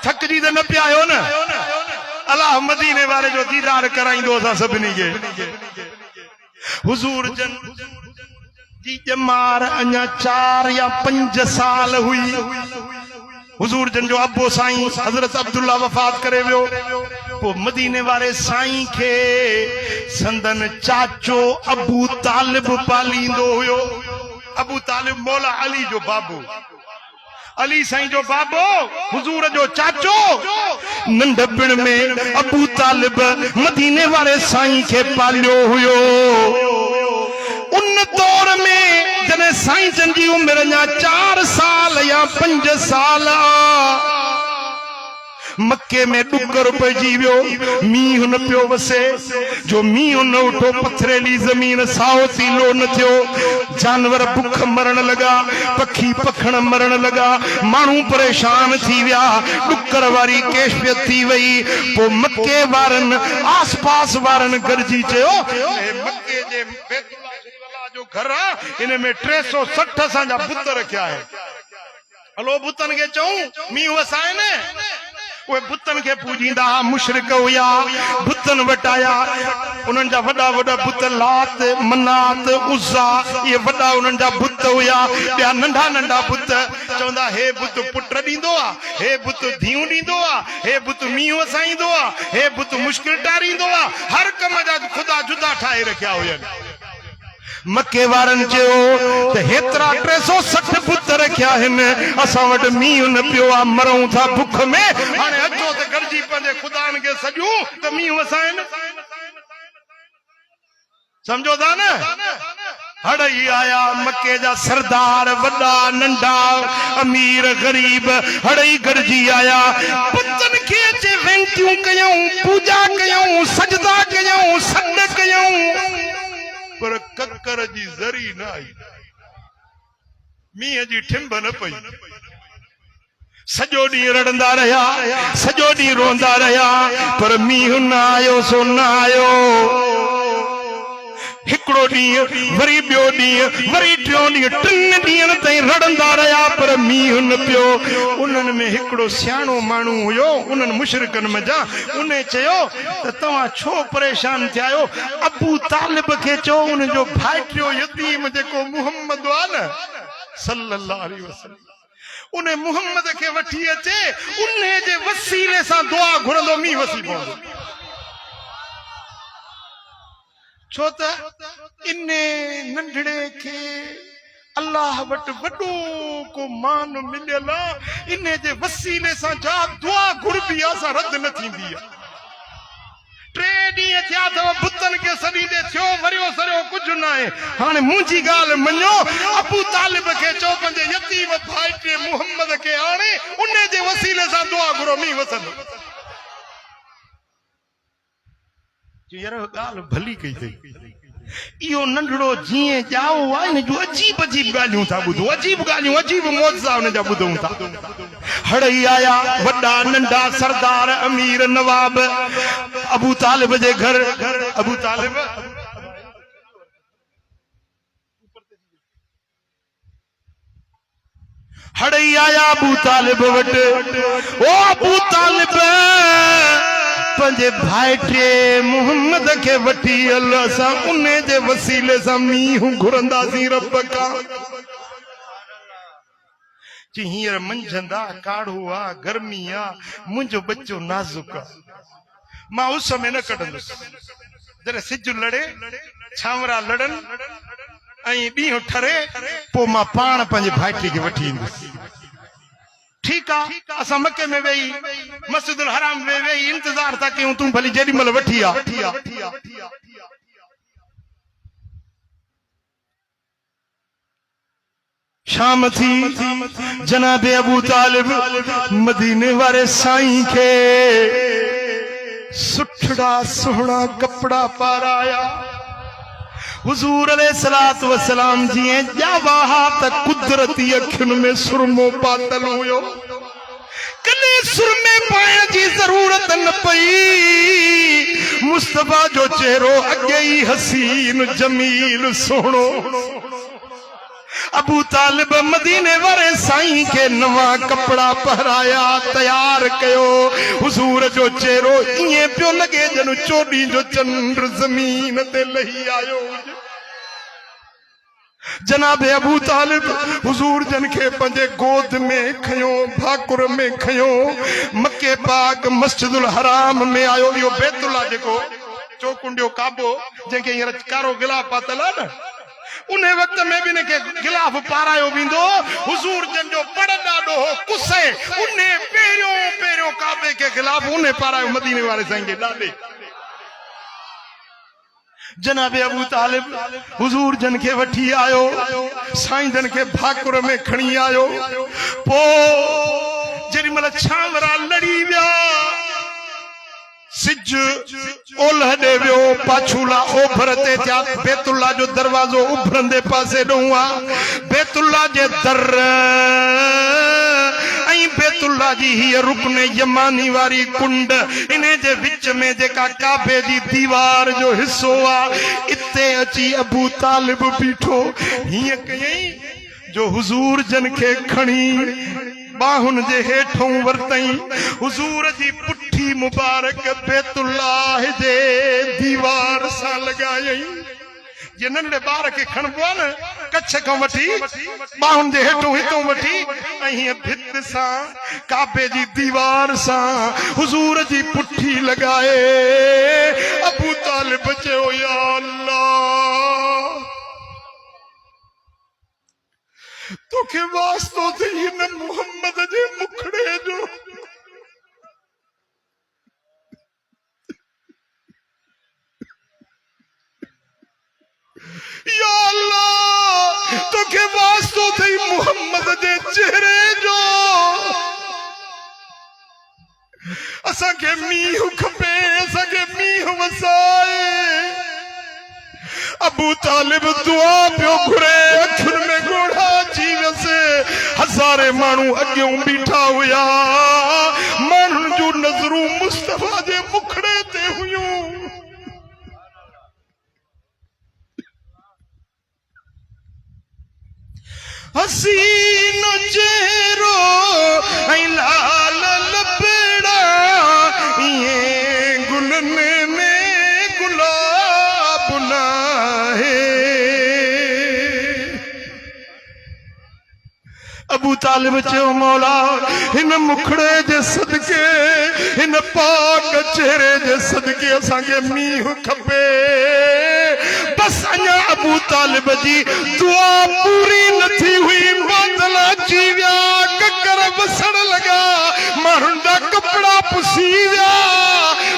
थकिजी त न पिया आहियो न? अलाह मदीने वारे जो दीदार कराईंदो असां सभिनी खे। हुज़ूर जन जी ॼमार अञा 4 या 5 साल हुई। हुज़ूर जन जो अबो साईं हज़रत अब्दुल्ला वफ़ात करे वियो। पोइ मदीने वारे साईं खे संदन चाचो अबू तालिब पालींदो हुयो। अबू तालिब मौला अली जो बाबू, अली साईं जो बाबो, हुजूर जो चाचो। नंढपण में अबू तालिब मदीने वारे साईं खे पालियो हुयो। उन दौर में जॾहिं साईं जन जी उमिरि अञा 4 साल या 5 साल मक्के में ॾुकर पइजी वियो, मींहुं न पियो वसे। जो मींहुं न उठो, पथरेली ज़मीन, साओ तीलो न थियो, जानवर बुख मरण लॻा, पखी पखण मरण लॻा, माण्हू परेशान थी विया, ॾुकर वारी कैफ़ियत थी वई। पोइ मक्के वारनि आस पास वारनि गॾिजी चयो, मक्के जे बैतुल्लाह जो घर आहे, इन में 360 असांजा बुत रखिया आहिनि। हलो बुतनि खे चऊं मींहुं वसाए न। उहे बुतनि खे पूजींदा, मुशरिक हुया, बुतनि वटि आया। उन्हनि जा वॾा वॾा बुत लात, मनात, उज़्ज़ा, इहे वॾा उन्हनि जा बुत हुया। ॿिया नंढा नंढा बुत चवंदा, हे बुत पुट ॾींदो आहे, हे बुत धीअ ॾींदो आहे, हे बुत मींहुं वसाईंदो आहे, हे बुत मुश्किल टारींदो आहे। हर कम जा ख़ुदा जुदा ठाहे रखिया हुयनि। मके वारनि चयो त हेतिरा 360 बुत रखिया आहिनि, असां वटि मींहुं न पियो आहे, मरूं था बुख में। हाणे अचो त गॾिजी पंहिंजे ख़ुदानि खे सॼूं त मींहुं वसाइनि। सम्झो था न? हड़ई आया मके जा सरदार, वॾा नंढा, अमीर गरीब, हड़ई गॾिजी आया। बुतनि खे अचे वेंटियूं कयूं, पूजा कयूं, सजदा कयूं, सॾ कयूं, पर ककर जी ज़री न आई, मींहं जी ठिंब न पई। सॼो ॾींहुं रड़ंदा रहिया, सॼो ॾींहुं रोंदा रहिया, पर मींहुं न आयो सो न आयो। हिकिड़ो ॾींहुं, वरी ॿियो ॾींहुं, वरी टियों ॾींहुं, 3 ॾींहंनि ताईं रड़ंदा रहिया पर मींहुं न पियो। उन्हनि में हिकिड़ो सियाणो माण्हू हुयो, उन्हनि मुशरिकनि में जा, उन चयो त तव्हां छो परेशान थिया आहियो? अबू तालिब खे चयो, उनजो भाइटियो यतीम जेको मुहम्मद आहे न सल्लल्लाहु अलैहि वसल्लम, उन मुहम्मद खे वठी अचे, उन जे वसीले सां दुआ घुरंदो, मींहुं वसी पवंदो। छो त इन नंढड़े खे अल्लाह वटि वॾो को मान मिलियल आहे, इन जे वसीले सां जा दुआ घुरबी आहे सां रद्द न थींदी आहे। 3 ॾींहं थिया अथव बुतनि खे सॾींदे थियो, वरी सरियो कुछ ना है हाने मुंजी गाल मन्यो अबू तालिब के चो पंजे यतीम भाई के मोहम्मद के आने उन्ने जे वसीले सा दुआ करो मी वसन जो यार गाल भली कई थई इो नंढड़ो जीए जाओ आहे न जो अजीब अजीब गालियूं था ॿुधो अजीब गालियूं अजीब मौजज़ा उन जा ॿुधूं था हड़ई आया वॾा नंढा सरदार अमीर नवाब अबू तालिब जे घर अबू तालिब हड़ई आया अबू तालिब वट ओ अबू तालिब पंजे भाइटे मोहम्मद के वठी अल्लाह सा उन्ने जे वसीले सा मींहु घुरंदासी रब का जी हींअर मंझंदा काढ़ो आ गर्मी आ मुंहिंजो बच्चो नाज़ुक आ मां उस में न कढंदुसि जॾहिं सिज लड़े छांवरा लड़न ऐं ॾींहुं ठरे पोइ मां पाण पंहिंजे भाइटे खे वठी ईंदुसि ठीक है असा मक्के में वेही मस्जिदुल हराम में वेही इंतजार था कयूं तू भली जेडी मल वठी आ शाम थी जनाबे अबू तालिब मदीने वाले साईं के सुठड़ा सोहना कपड़ा पाराया हुजूर अलैहिस्सलातु वस्सलाम जी जावा त कुदरती अखियुनि में सुरमो पातल हुयो कने सुरमे पाइण जी जरूरत न पई मुस्तफा जो चेहरो अगे ही हसीन जमील सोहणो अबू तालिब मदीने वाले साईं के नवा कपड़ा पहराया तैयार कयो हुजूर जो चेहरो इए पियो लगे जनु चोडी जो चंद्र जमीन ते लही आयो जनाबे अबू तालिब हुजूर जन के पंजे गोद में खयो भाकुर में खयो मक्के पाक मस्जिदुल हराम में आयो यो बैतुल्ला जेको चौकुंडियो काबो जेके यार कारो गिला पातल न उन वक्त में भी ने के गिलाफ पारायो विंदो हुजूर जन जो बड़ डाडो हो कुसे उन्ने पेरियो काबे के खिलाफ उन्ने पारायो मदीने वाले साईं के डाडे जनाबे अबू तालिब हुजूर जन के वठी आयो साईं जन के भाकुर में खणी आयो पो जेडी मल छावरा लड़ी विया सिज ओलह दे वियो पाछूला ओभर ते थिया बैतुल्ला जो दरवाजो उभरंदे पासे ॾोंहुं आ बैतुल्ला जे दर ऐं बैतुल्ला जी हीअ रुकन यमानी वारी कुंड इने जे विच में जेका काबे जी दीवार जो हिस्सो आ इते अची अबू तालिब बीठो हीअं कयई जो हुजूर जन के खणी बाहुन जे हेठों वरतई हुजूर जी पुठी मुबारक बैतुल्लाह जे दीवार सा लगायई जे नंढे बार के खणबो आ न कच्छ खां वठी बाहुन जे हेठों हितों वठी ऐं हीअं भित सां काबे जी दीवार सां हुजूर जी पुठी लगाए अबू तालिब चयो या अल्लाह तोखे वास्तो थी न मोहम्मद जे मुखड़े जो या अल्लाह तोखे वास्तो थी मोहम्मद जे चेहरे जो असा के मींहुं खपे असा के मींहुं वसाए अबू तालिब दुआ पियो घुरे अखियुनि में गोढ़ा अची वियसि हज़ारे माण्हू अॻियों बीठा हुया माण्हुनि जूं नज़रूं मुस्तफा जे मुखड़े ते हुयूं हसीन चेहरो ऐं लाल लबड़ा इए गुलनि में गुलाब न अबू तालिब चयो मौला हिन मुखड़े जे सदके हिन पाक चेहरे जे सदके असांखे मींहुं खपे बस अञा अबू तालिब जी दुआ पूरी न थी हुई बादल अची विया ककर वसण लॻा माण्हुनि जा कपिड़ा पुसी विया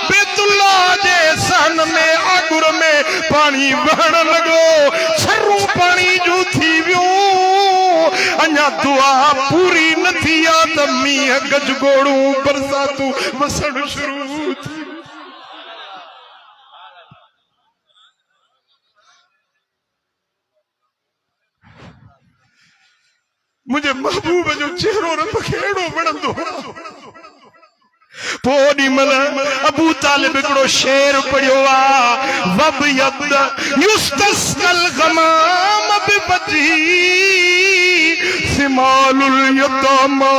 बैतुल्ला जे सहन में आगुर में पानी बहण लगो छरू पानी जो थी वियो अञा दुआ पूरी न थी आ त मींह गजगोड़ू बरसातू वसण शुरू थी मुझे महबूब जो चेहरो रब खेड़ो वणंदो पोडी मल अबू तालिब हिकिड़ो शेर पढ़ियो आ वब यद युस्तस्कल गमाम बिबजी सिमालुल यतमा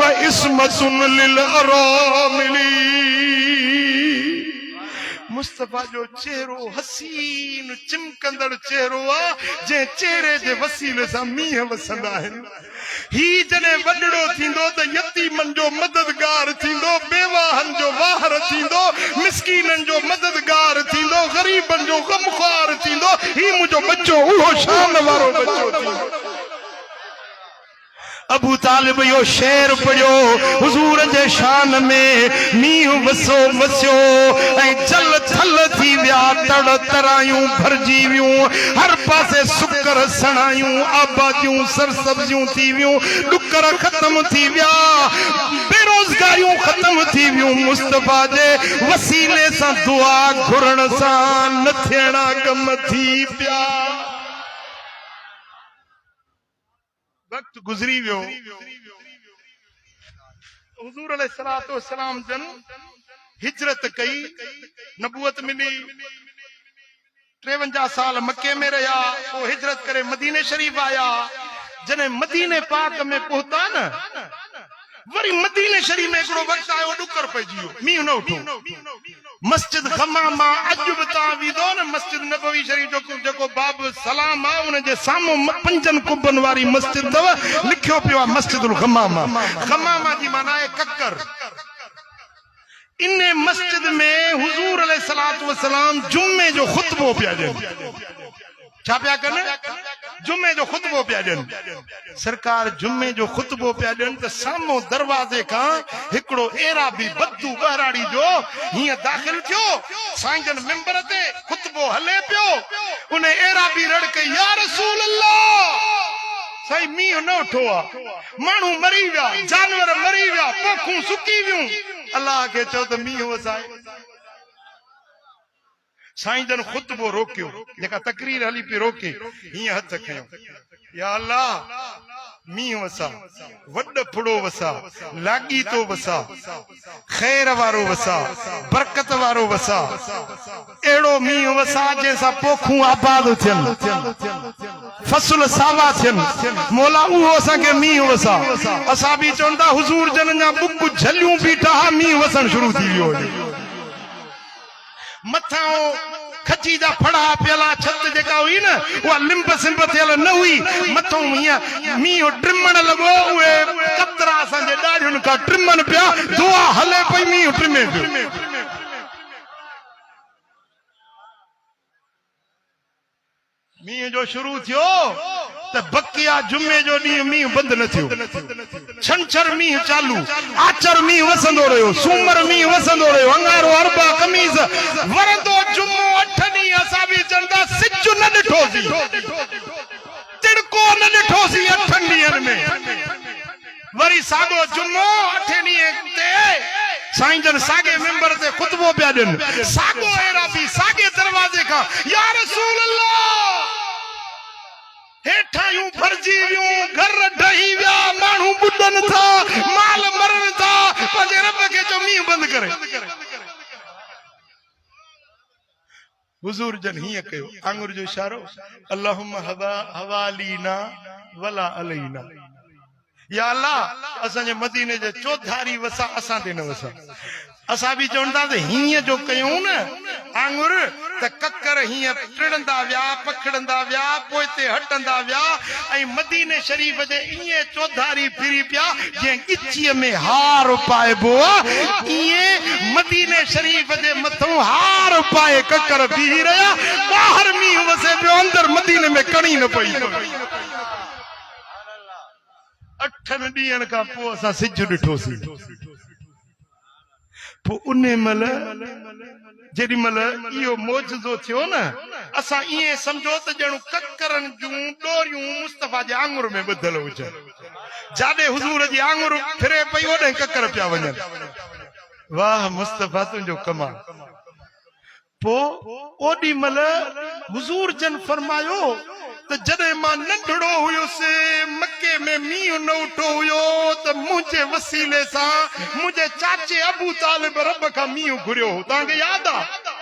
व इस्मतुन लिल अरामिली मुस्तफा जो चेहरो हसीन चिमकंदड़ चेहरो आ जे चेहरे जे वसीले सां मींह वसंदा आहिनि ही जने वडड़ो थींदो त यतीमन जो मददगार थींदो बेवाहन जो वाहर थींदो मिस्कीनन जो मददगार थींदो गरीबन जो गमख्वार थींदो ही मुंहिंजो बच्चो उहो शान वारो बच्चो थींदो अबू तालिब यो शेर पढ़ियो हुजूर जे शान में मींह वसो वसियो ऐं जल थल थी विया तड़ तरायूं भरजी वियूं हर पासे सुकर सणायूं आबादियूं सरसब्जियूं थी वियूं डुकर ख़त्म थी विया बेरोज़गारियूं ख़त्म थी वियूं मुस्तफा जे वसीले सां दुआ घुरण सां न थियणा कम थी पिया वक्त गुजरी वियो हुजूर अलैहिस्सलातु वस्सलाम जन हिजरत कई नबूवत मिली 53 साल मक्के में रहा पोइ हिजरत करे मदीने शरीफ आया जने मदीने पाक में पहुता न वरी मदीने शरीफ में हिकिड़ो वक्त आयो डुकर पइजी वियो मींह न उठो मस्जिद खमामा अॼु बि तव्हां वेंदो न मस्जिद नबवी शरीफ जेको बाब सलाम आहे उन जे साम्हूं 5 कुबनि वारी मस्जिद अथव लिखियो पियो आहे मस्जिदुल खमामा खमामा जी माना आहे ककर इन मस्जिद में हुजूर अलैहिस्सलातु वस्सलाम जुमे जो खुतबो पिया ॾियनि छा पिया कनि जुमे जो खुतबो पिया ॾियनि सरकार जुमे जो खुतबो पिया ॾियनि त साम्हूं दरवाज़े खां हिकिड़ो एराबी बद्दू बहराड़ी जो हीअं दाख़िल थियो साईं जन मिंबर ते खुतबो हले पियो उन एराबी रड़ कई या रसूल अल्लाह साईं मींह न उठो आहे माण्हू मरी विया जानवर मरी विया पोखूं सुकी वियूं अल्लाह खे चओ त मींह वसाए साईं जन खुतबो रोकियो जेका तकरीर हली पई रोके हीअं हथ खयो या अल्लाह मींह वसा वड फुड़ो वसा लागी तो वसा खैर वारो वसा बरकत वारो वसा एड़ो मींह वसा जैसा पोखूं आबाद थियन फसल सावा थियन मौला उहो असांखे मींह वसा असां बि चवंदा हुजूर जन जा बुक झलियूं बीठा मींह वसण शुरू थी वियो मथां खची जा फड़ा पियला छत जेका हुई न उहा लिंब सिंब थियल न हुई मथां हीअं मींह ट्रिमण लॻो उहे कतरा असांजे ॾाढ़ियुनि खां ट्रिमन पिया दुआ हले पई मींह ट्रिमे पियो मींह जो शुरू थियो त बकिया जुमे जो ॾींहुं मींह बंदि न थियो छंछर मींह चालू आचर मींह वसंदो रहियो सूमर मींह वसंदो रहियो अंगारो अरबा कमीज़ वरंदो जुमो 8 ॾींहं असां बि चवंदा सिज न ॾिठोसीं तिड़को न ॾिठोसीं 8 ॾींहंनि में वरी साॻो जुमो 8 ॾींहं ते साईं जन साॻे मिंबर ते खुतबो पिया ॾियनि साॻो एराबी साॻे दरवाज़े खां या रसूल अल्लाह हेठायूं भरजी वियूं घर ढही विया माण्हू ॿुॾनि था माल मरनि था पंहिंजे रब खे चओ मींह बंदि करे हुजूर जन हीअं कयो आंगुर जो इशारो अल्लाहुम्मा हवालीना वला अलैना या अल्लाह असांजे मदीने जे चौधारी वसा असां ते न वसा असां बि चवंदा त हीअं जो कयूं न आंगुर त ककर हीअं टिड़ंदा विया पखड़ंदा विया पोइ ते हटंदा विया ऐं मदीने शरीफ़ जे ईअं चौधारी फिरी पिया जीअं गिचीअ में हार पाइबो आहे ईअं मदीने शरीफ़ जे मथां हार पाए ककर बीही रहिया ॿाहिरि मींहुं वसे पियो अंदरि मदीने में कणी न पई 8 ॾींहंनि खां पोइ असां सिज ॾिठोसीं पो उन मल जेडी मल इहो मौजज़ो थियो न असां इएं समझो त ॼणु ककरनि जूं डोरियूं मुस्तफा जे आंगुर में ॿधल हुजनि जाॾे हुजूर जी आंगुर फिरे पई ओॾे ककर पिया वञनि वाह मुस्तफा तुंहिंजो कमाल पो ओॾी मल हुजूर जन फरमायो त जॾहिं मां नंढड़ो हुयुसि मके में मींहुं न उठो हुयो त मुंहिंजे वसीले सां मुंहिंजे चाचे अबू तालिब रब खां मींहुं घुरियो हो तव्हांखे यादि आहे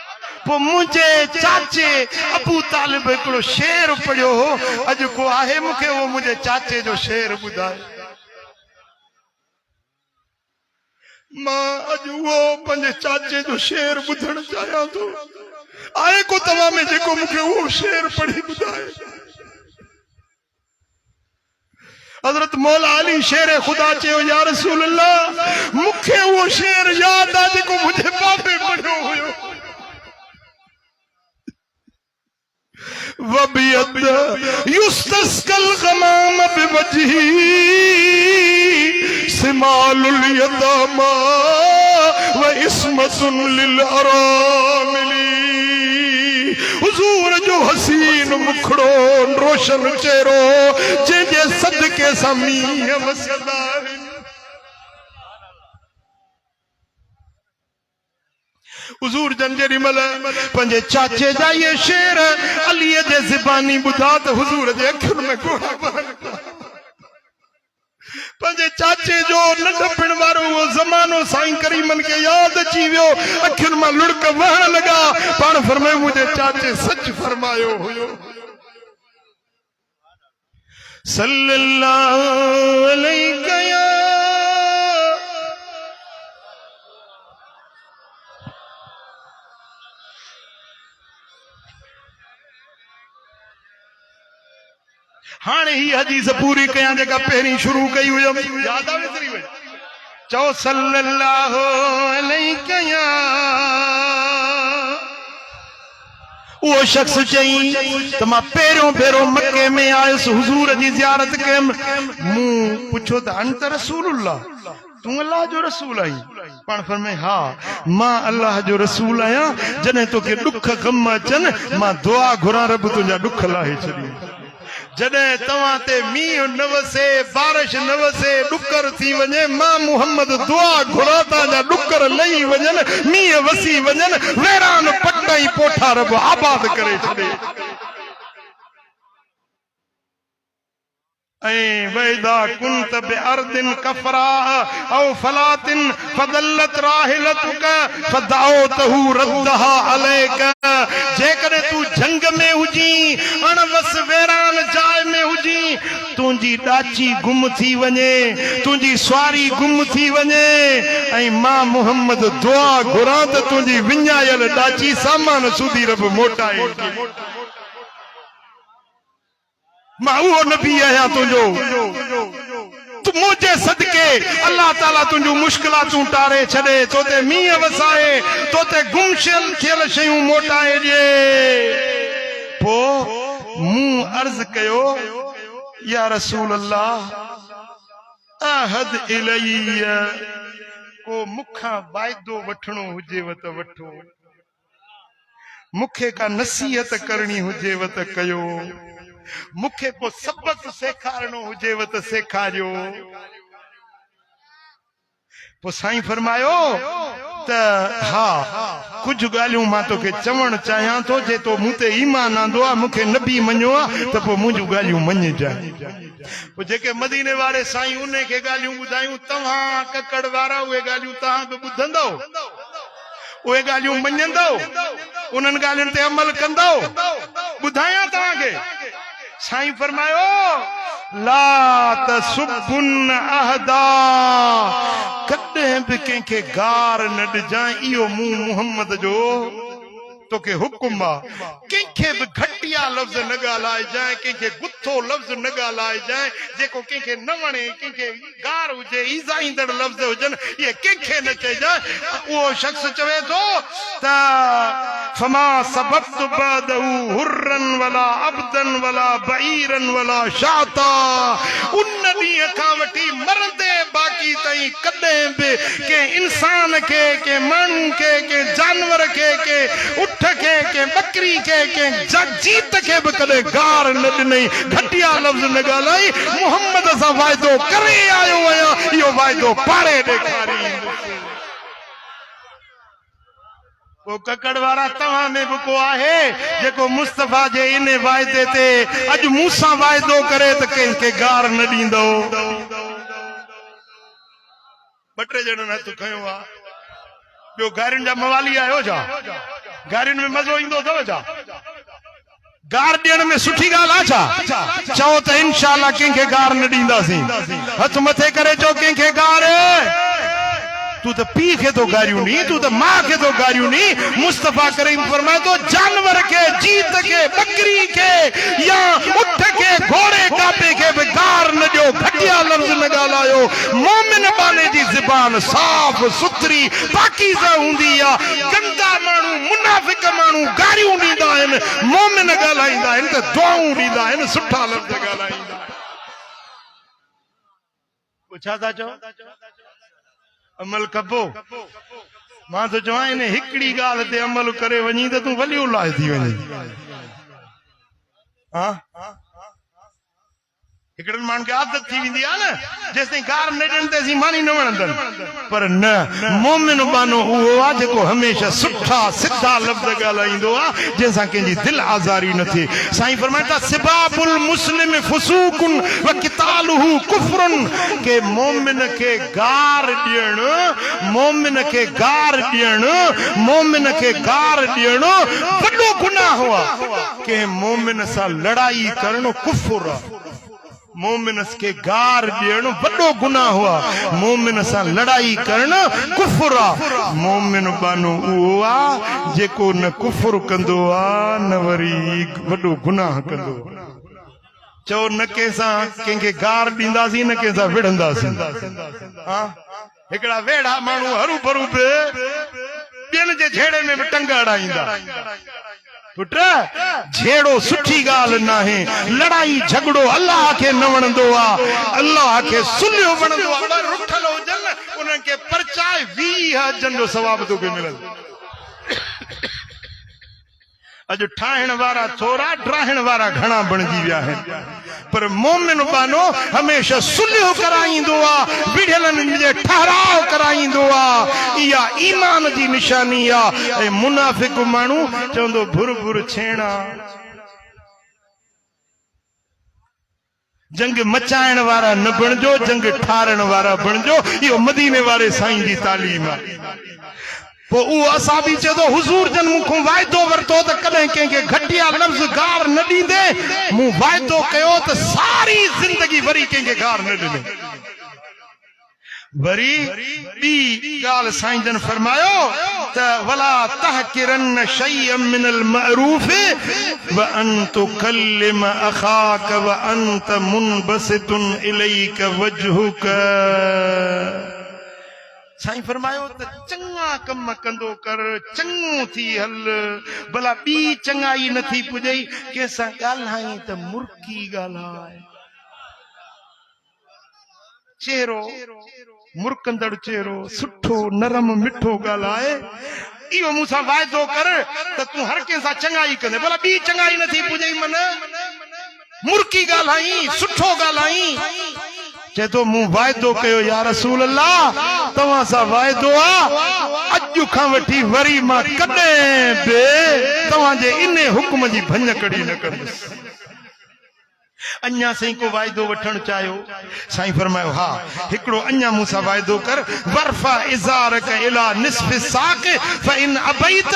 पो मुंहिंजे चाचे अबू तालिब हिकिड़ो शेर पढ़ियो हो अॼु को आहे मूंखे उहो मुंहिंजे चाचे जो शेर ॿुधाए मां अॼु उहो पंहिंजे चाचे जो शेर ॿुधणु चाहियां थो आहे को तव्हां में जेको मूंखे उहो शेर पढ़ी ॿुधाए हजरत मौला अली शेर खुदा चयो या रसूल अल्लाह मूंखे उहो शेर यादि आहे जेको मुंहिंजे बाबे पढ़ियो हुयो वबियत युस्तस्कल गमाम बिवजही सिमालुल यदामा व इस्मतुन लिल अरामिली हुजूर जो हसीन मुखड़ो रोशन चेहरो जंहिंजे सदके सां मींहं वसंदा आहिनि हुजूर जन जेॾी महिल पंहिंजे चाचे जा इहे शेर अलीअ जे ज़बानी ॿुधा त हुजूर जे अखियुनि में ॻोढ़ा बहनि पंहिंजे चाचे जो नंढपण वारो उहो ज़मानो साईं करीमन खे यादि अची वियो अखियुनि मां लुड़क वहण लॻा पाण फरमायो मुंहिंजे चाचे सच फरमायो हुयो सल्लल्लाहु अलैहि या हाणे ही हदीस पूरी कयां जेका पहिरीं शुरू कई हुयमि यादि आहे विसरी वई चओ सल्लल्लाहु अलैहि या उहो शख्स चई त मां पहिरियों भेरो मके में आयुसि हुजूर जी ज़ियारत कयमि मूं पुछो त अंत रसूलुल्लाह तूं अल्लाह जो रसूल आहीं पाण फरमाए हा मां अल्लाह जो रसूल आहियां जॾहिं तोखे ॾुख ग़म अचनि मां दुआ घुरां रब तुंहिंजा ॾुख लाहे छॾी जॾहिं तव्हां ते मींहुं न वसे बारिश न वसे ॾुकर थी वञे मां मुहम्मद दुआ घुरां तव्हांजा ॾुकर लही वञनि मींहुं वसी वञनि वेरान पट ऐं पोठा रब आबाद करे छॾे वैदा कुंत बिअर्दिन कफरा औ फलातिन फदल्लत राहिलतुक फदअतहु रद्दहा अलैक जेकॾहिं तू जंग में हुजी अणवस वेरान जाइ में हुजी तुंहिंजी ॾाची गुम थी वञे तुंहिंजी सवारी गुम थी वञे ऐं मां मुहम्मद दुआ घुरां त तुंहिंजी विञायल ॾाची सामान सुधी रब मोटाए मां उहो नबी आहियां तुंहिंजो तू मुंहिंजे सदके अल्लाह ताला तुंहिंजूं मुश्किलातूं टारे छॾे तो ते मींहं वसाए तो ते गुम थियल शयूं मोटाए ॾिए पोइ मूं अर्ज़ कयो या रसूल अल्लाह अहद इलैया को मूंखां वाइदो वठणो हुजेव त वठो मूंखे का नसीहत करणी हुजेव त कयो मूंखे को सबक सेखारणो हुजेव त सेखारियो पोइ साईं फरमायो त हा कुझु ॻाल्हियूं मां तोखे चवणु चाहियां थो जे तो मूं ते ईमान आंदो आहे मूंखे नबी मञियो आहे त पोइ मुंहिंजूं ॻाल्हियूं मञजांइ पोइ जेके मदीने वारे साईं उन खे ॻाल्हियूं ॿुधायूं तव्हां ककड़ वारा उहे ॻाल्हियूं तव्हां बि ॿुधंदव उहे ॻाल्हियूं मञंदव उन्हनि ॻाल्हियुनि ते अमल कंदव ॿुधायां तव्हांखे साईं फरमायो ला तसुब्बुन अहदा कॾहिं बि कंहिंखे गार न ॾिजांइ इहो मूं मुहम्मद जो तोखे हुकुम आहे कंहिंखे बि घटिया लफ़्ज़ न ॻाल्हाइजांइ कंहिंखे गुथो लफ़्ज़ न ॻाल्हाइजांइ जेको कंहिंखे न वणे कंहिंखे गार हुजे ईज़ा ईंदड़ लफ़्ज़ हुजनि इहे कंहिंखे न चइजांइ उहो शख़्स चवे थो त फमा सबक़्तु बअदहु हुर्रन वला अब्दन वला बईरन वला शाता उन ॾींहं खां वठी मरंदे बाक़ी ताईं कॾहिं बि के इंसान के के माण्हू के जानवर के उठ के बकरी के जीत के भी कॾहिं गार न ॾिनई घटिया लफ़्ज़ न ॻाल्हाई मोहम्मद सां वाइदो करे आयो आहियां इहो वाइदो पाड़े ॾेखारी वो ककड़ वारा तव्हां में भी को आहे जेको मुस्तफा जे इन वाइदे ते अज मूंसां वाइदो करे त कंहिंखे गार न ॾींदो ॿ टे ॼणनि हथ खयो आहे ॿियो गारियुनि जा मवाली आहियो छा गारियुनि में मज़ो ईंदो अथव छा गार ॾियण में सुठी ॻाल्हि आहे छा चओ त इंशाअल्लाह कंहिंखे गार न ॾींदासीं हथ मथे करे चओ कंहिंखे गार तू तो पी के तो गारियूं नी तू तो माँ के तो गारियूं नी मुस्तफा करीम फरमाए तो जानवर के जीत के बकरी के या उठ के घोड़े कापे के बेकार न जो घटिया लफ्ज न ॻाल्हायो मोमिन बाने जी ज़बान साफ सुथरी पाकीज़ा हूंदी आहे गंदा माण्हू मुनाफ़िक माण्हू गारियूं ॾींदा आहिनि मोमिन ॻाल्हाईंदा आहिनि त दुआऊं ॾींदा आहिनि सुठा लफ्ज ॻाल्हाईंदा छा था चओ अमल कबो मां तो चवां इन हिकड़ी ॻाल्हि ते अमल करे वञी त तूं वलियो लाइ थी वञे हाँ हिकड़नि माण्हुनि खे आदत थी वेंदी आहे न जेसिताईं गार न ॾियनि तेसिताईं मानी न वणंदनि पर न मोमिन बानो उहो आहे जेको हमेशह सुठा सिधा लफ़्ज़ ॻाल्हाईंदो आहे जंहिंसां कंहिंजी दिलि आज़ारी न थिए साईं फरमाइनि था सिबाबुल मुस्लिम फुसूकुन व क़ितालुहु कुफ्रुन के मोमिन खे गार ॾियणु मोमिन खे गार ॾियणु मोमिन खे गार ॾियणु वॾो गुनाह आहे के मोमिन सां लड़ाई करणु कुफ्र आहे मोमिन के गार ॾियणु वॾो गुनाह हुआ मोमिन सां लड़ाई करणु कुफ्र आहे मोमिन बानो उहो आहे जेको न कुफ्र कंदो आहे न वरी वॾो गुनाह कंदो चओ न कंहिंसां कंहिंखे गार ॾींदासीं न कंहिंसां विढ़ंदासीं हा हिकिड़ा वेड़ा माण्हू हरू भरू बि ॿियनि जे झेड़े में बि टंग अड़ाईंदा पुट झेड़ो सुठी ॻाल्हि नाहे लड़ाई झगड़ो अल्लाह खे न वणंदो आहे अल्लाह खे सुलियो वणंदो आहे रुठल हुजनि उन्हनि खे परचाए 20 हजनि जो सवाब तोखे मिलंदो अॼु ठाहिण वारा थोरा ड्राहिण वारा घणा बणिजी विया आहिनि पर मोमिन बानो हमेशह सुलियो कराईंदो आहे विढ़ियलनि जे ठहराव कराईंदो आहे इहा ईमान जी निशानी आहे ऐं मुनाफ़िक माण्हू चवंदो भुर भुर छेड़ा जंग मचाइण वारा न बणिजो जंग ठारण वारा बणिजो इहो मदीने वारे साईं जी तालीम आहे पोइ उहो असां बि चए थो हुज़ूर जन मूंखां वाइदो वरितो त कॾहिं कंहिंखे घटिया लफ़्ज़ गार न ॾींदे मूं वाइदो कयो त सारी ज़िंदगी वरी कंहिंखे गार न ॾिने वरी ॿी ॻाल्हि साईं जन फरमायो त वला तहकिरन शैअन मिनल मअरूफ व अन तुकल्लिम अखाक व अंत मुनबसितुन इलैक वजहुक साईं फरमायो त चङा कम कंदो कर चङो थी हल भला ॿी चङाई नथी पुॼई कंहिंसां ॻाल्हाई त मुर्की ॻाल्हाए चेहरो मुर्कंदड़ चेहरो सुठो नरम मिठो ॻाल्हाए इहो मूंसां वाइदो कर त तूं हर कंहिंसां चङाई कंदे भला ॿी चङाई नथी पुॼई मन मुर्की ॻाल्हाई सुठो ॻाल्हाई चए तो मूं वाइदो कयो या रसूल अल्लाह तव्हां सां वाइदो आहे अॼु खां वठी वरी मां कॾहिं बि तव्हांजे इन हुकुम जी भञकड़ी न कंदुसि अञा साईं को वाइदो वठण चाहियो साईं फरमायो हा हिकिड़ो अञा मूंसां वाइदो कर वरफा इज़ारक इला निस्फ साक फइन अबैत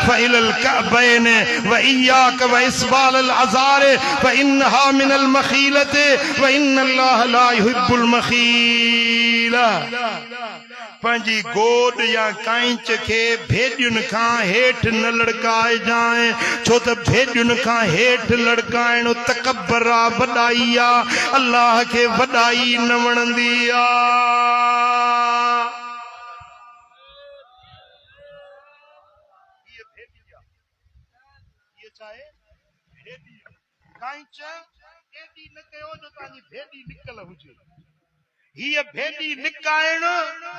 फइलल कअबैन व इयाक व इस्बाल अल अज़ार फइन्हा मिन अल मखीलत व इन्नल्लाह ला युहिब्बुल मखीला पंहिंजी गोद या कांच खे भेॼुनि खां हेठि न लड़काए जाए छो त भेॼुनि खां हेठि लड़काइण तकबर आहे वॾाई आहे अल्लाह खे वॾाई न वणंदी हीअ भेॾी निकाइण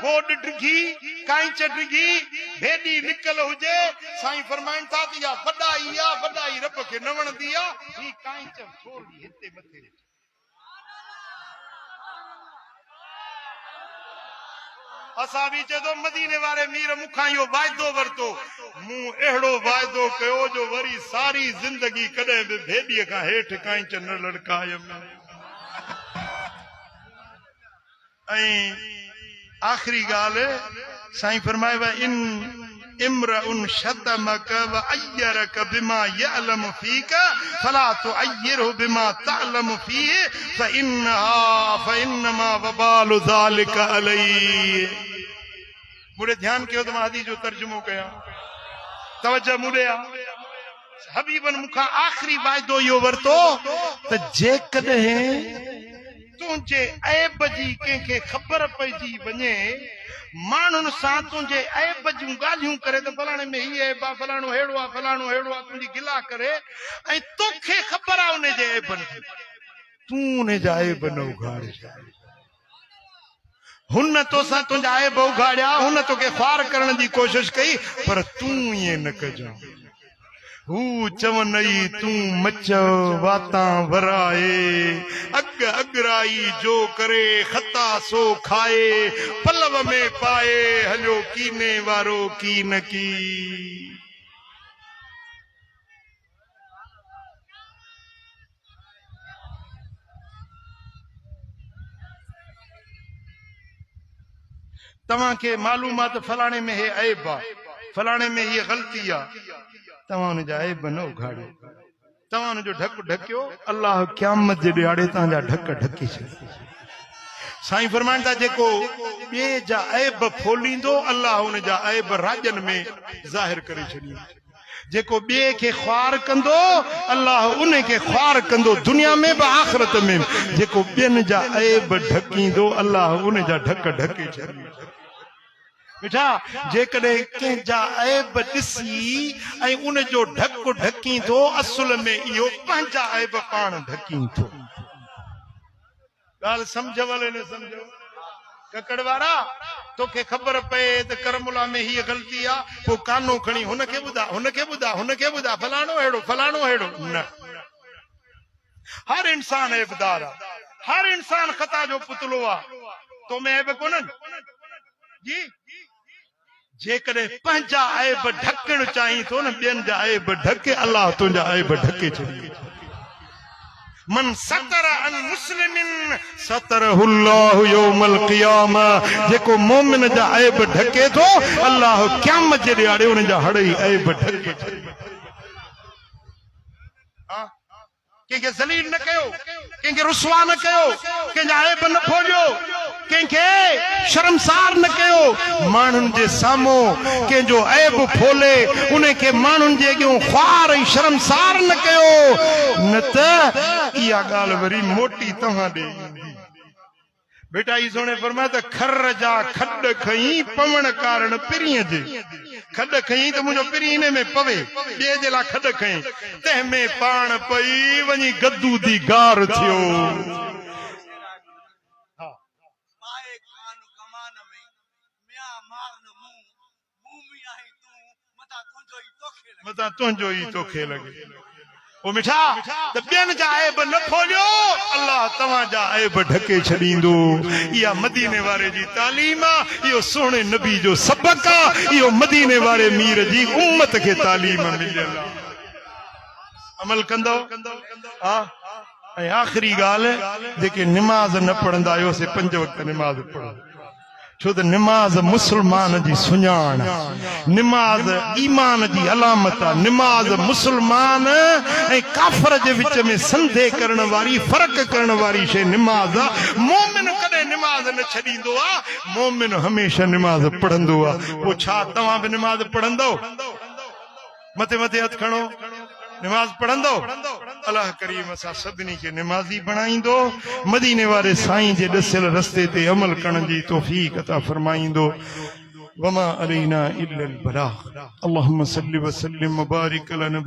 गोॾ डिघी कांच डिघी भेॾी निकल हुजे साईं फरमाइनि था त इहा वॾाई आहे वॾाई रब खे न वणंदी आहे ही कांच थोरी हिते मथे असां बि चए थो मदीने वारे मीर मूंखां इहो वाइदो वरितो मूं अहिड़ो वाइदो कयो जो वरी सारी ज़िंदगी कॾहिं बि भेॾीअ खां हेठि कांच न लड़कायमि ऐं आख़िरी ॻाल्हि साईं फरमाए इन इम्रुन शतमक व अय्यरक बिमा यअलम फीक फला तुअय्यरहु बिमा तअलम फीह फइन्नमा वबालु ज़ालिक अलैहि मुझे ध्यान कयो त मां हदीस जो तर्जुमो कयां तवज्जो मुझे हबीबन मुखां आख़िरी वाइदो इहो वरितो त जेकॾहिं तुंहिंजे ऐब जी कंहिंखे ख़बर पइजी वञे माण्हुनि सां तुंहिंजे ऐब जूं ॻाल्हियूं करे त फलाणे में हीअ ऐब आहे फलाणो अहिड़ो आहे फलाणो अहिड़ो आहे तुंहिंजी गिला करे ऐं तोखे ख़बर आहे उन जे ऐबनि जी तूं उन जा ऐब न उघाड़े हुन तोसां तुंहिंजा ऐब उघाड़िया हुन तोखे ख्वार करण जी कोशिश कई पर तूं ईअं न कजां हू चवनई तूं मच वातां वराए अग अगराई जो करे खता सो खाए पलव में पाए हलियो कीने वारो की न की तव्हांखे मालूम आहे त फलाणे में हे ऐब आहे फलाणे में हीअ ग़लती आहे तव्हां हुन जा ऐब न उघाड़ो तव्हां हुनजो ढक ढकियो अल्लाह क़यामत जे ॾियारे तव्हांजा ढक ढके छॾींदो साईं फरमाइनि था जेको ॿिए जा ऐब फोलींदो अल्लाह हुन जा ऐब राॼनि में ज़ाहिर करे छॾींदो जेको ॿिए खे ख्वार कंदो अल्लाह उन खे ख्वार कंदो दुनिया में बि आख़िरत में जेको ॿियनि जा ऐब ढकींदो अल्लाह उन जा ढक ढके छॾींदो बेटा जेकॾहिं कंहिंजा ऐब ॾिसी ऐं उन जो ढक ढकींदो असुल में इहो पंहिंजा ऐब पाण ढकींदो ॻाल्हि सम्झ वाले न सम्झो ककड़ वारा तोखे ख़बर पए त करमुला में हीअ ग़लती आहे पोइ कानो खणी हुनखे ॿुधा हुनखे ॿुधा हुनखे ॿुधा फलाणो अहिड़ो न हर इंसान ऐबदार आहे हर इंसान ख़ता जो पुतलो आहे तो में ऐब कोन्हनि जी जेकॾहिं पंहिंजा ऐब ढकण चाहीं थो न ॿियनि जा ऐब ढके अल्लाह तुंहिंजा ऐब ढके छॾींदो मन सतर अन मुस्लिमिन सतरहुल्लाहु यौमल क़ियामा जेको मोमिन जा ऐब ढके थो अल्लाह क़यामत जे ॾियारे उन जा हड़ई ऐब ढके छॾींदो कंहिंखे ज़लील न कयो कंहिंखे रुसवा न कयो कंहिंजा ऐब न खोलियो कंहिंखे शर्मसार न कयो माण्हुनि जे साम्हूं कंहिंजो ऐब फोले उन खे माण्हुनि जे अॻियां ख्वार ऐं शर्मसार न कयो न त इहा ॻाल्हि वरी मोटी तव्हां ॾे बेटा ई सोने फरमाया त खर जा खॾ खई पवण कारण पिरीअ जे खॾ खई त मुंहिंजो पिरी इन में पवे ॿिए जे लाइ खॾ खई तंहिंमें पाण पई वञी गद्दू दी गार थियो मता तुंहिंजो ई तोखे लॻे ओ मिठा त ॿियनि जा ऐब न खोलियो अल्लाह तव्हांजा ऐब ढके छॾींदो इहा मदीने वारे जी तालीम आहे इहो सुहिणे नबी जो सबक़ आहे इहो मदीने वारे मीर जी उम्मत खे तालीम मिलियल आहे अमल कंदो हा ऐं आख़िरी ॻाल्हि जेके निमाज़ न पढ़ंदा आहियो से 5 वक़्त निमाज़ पढ़ो छो त निमाज़ मुस्लमान जी सुञाण निमाज़ ईमान जी अलामत आहे निमाज़ मुस्लमान ऐं काफ़िर जे विच में संधे करण वारी फ़र्क़ करण वारी शइ निमाज़ आहे मोमिन कॾहिं निमाज़ न छॾींदो आहे मोमिन हमेशह निमाज़ पढ़ंदो आहे पोइ छा तव्हां बि निमाज़ पढ़ंदो मथे मथे हथ खणो निमाज़ पढ़ंदो अल्लाह करीम असां सभिनी खे निमाज़ी बणाईंदो मदीने वारे साईं जे ॾसियल रस्ते ते अमल करण जी तौफ़ीक़ अता फरमाईंदो वमा अलैना इल्लल बलाग अल्लाहुम्मा सल्लि व सल्लिम व बारिक अला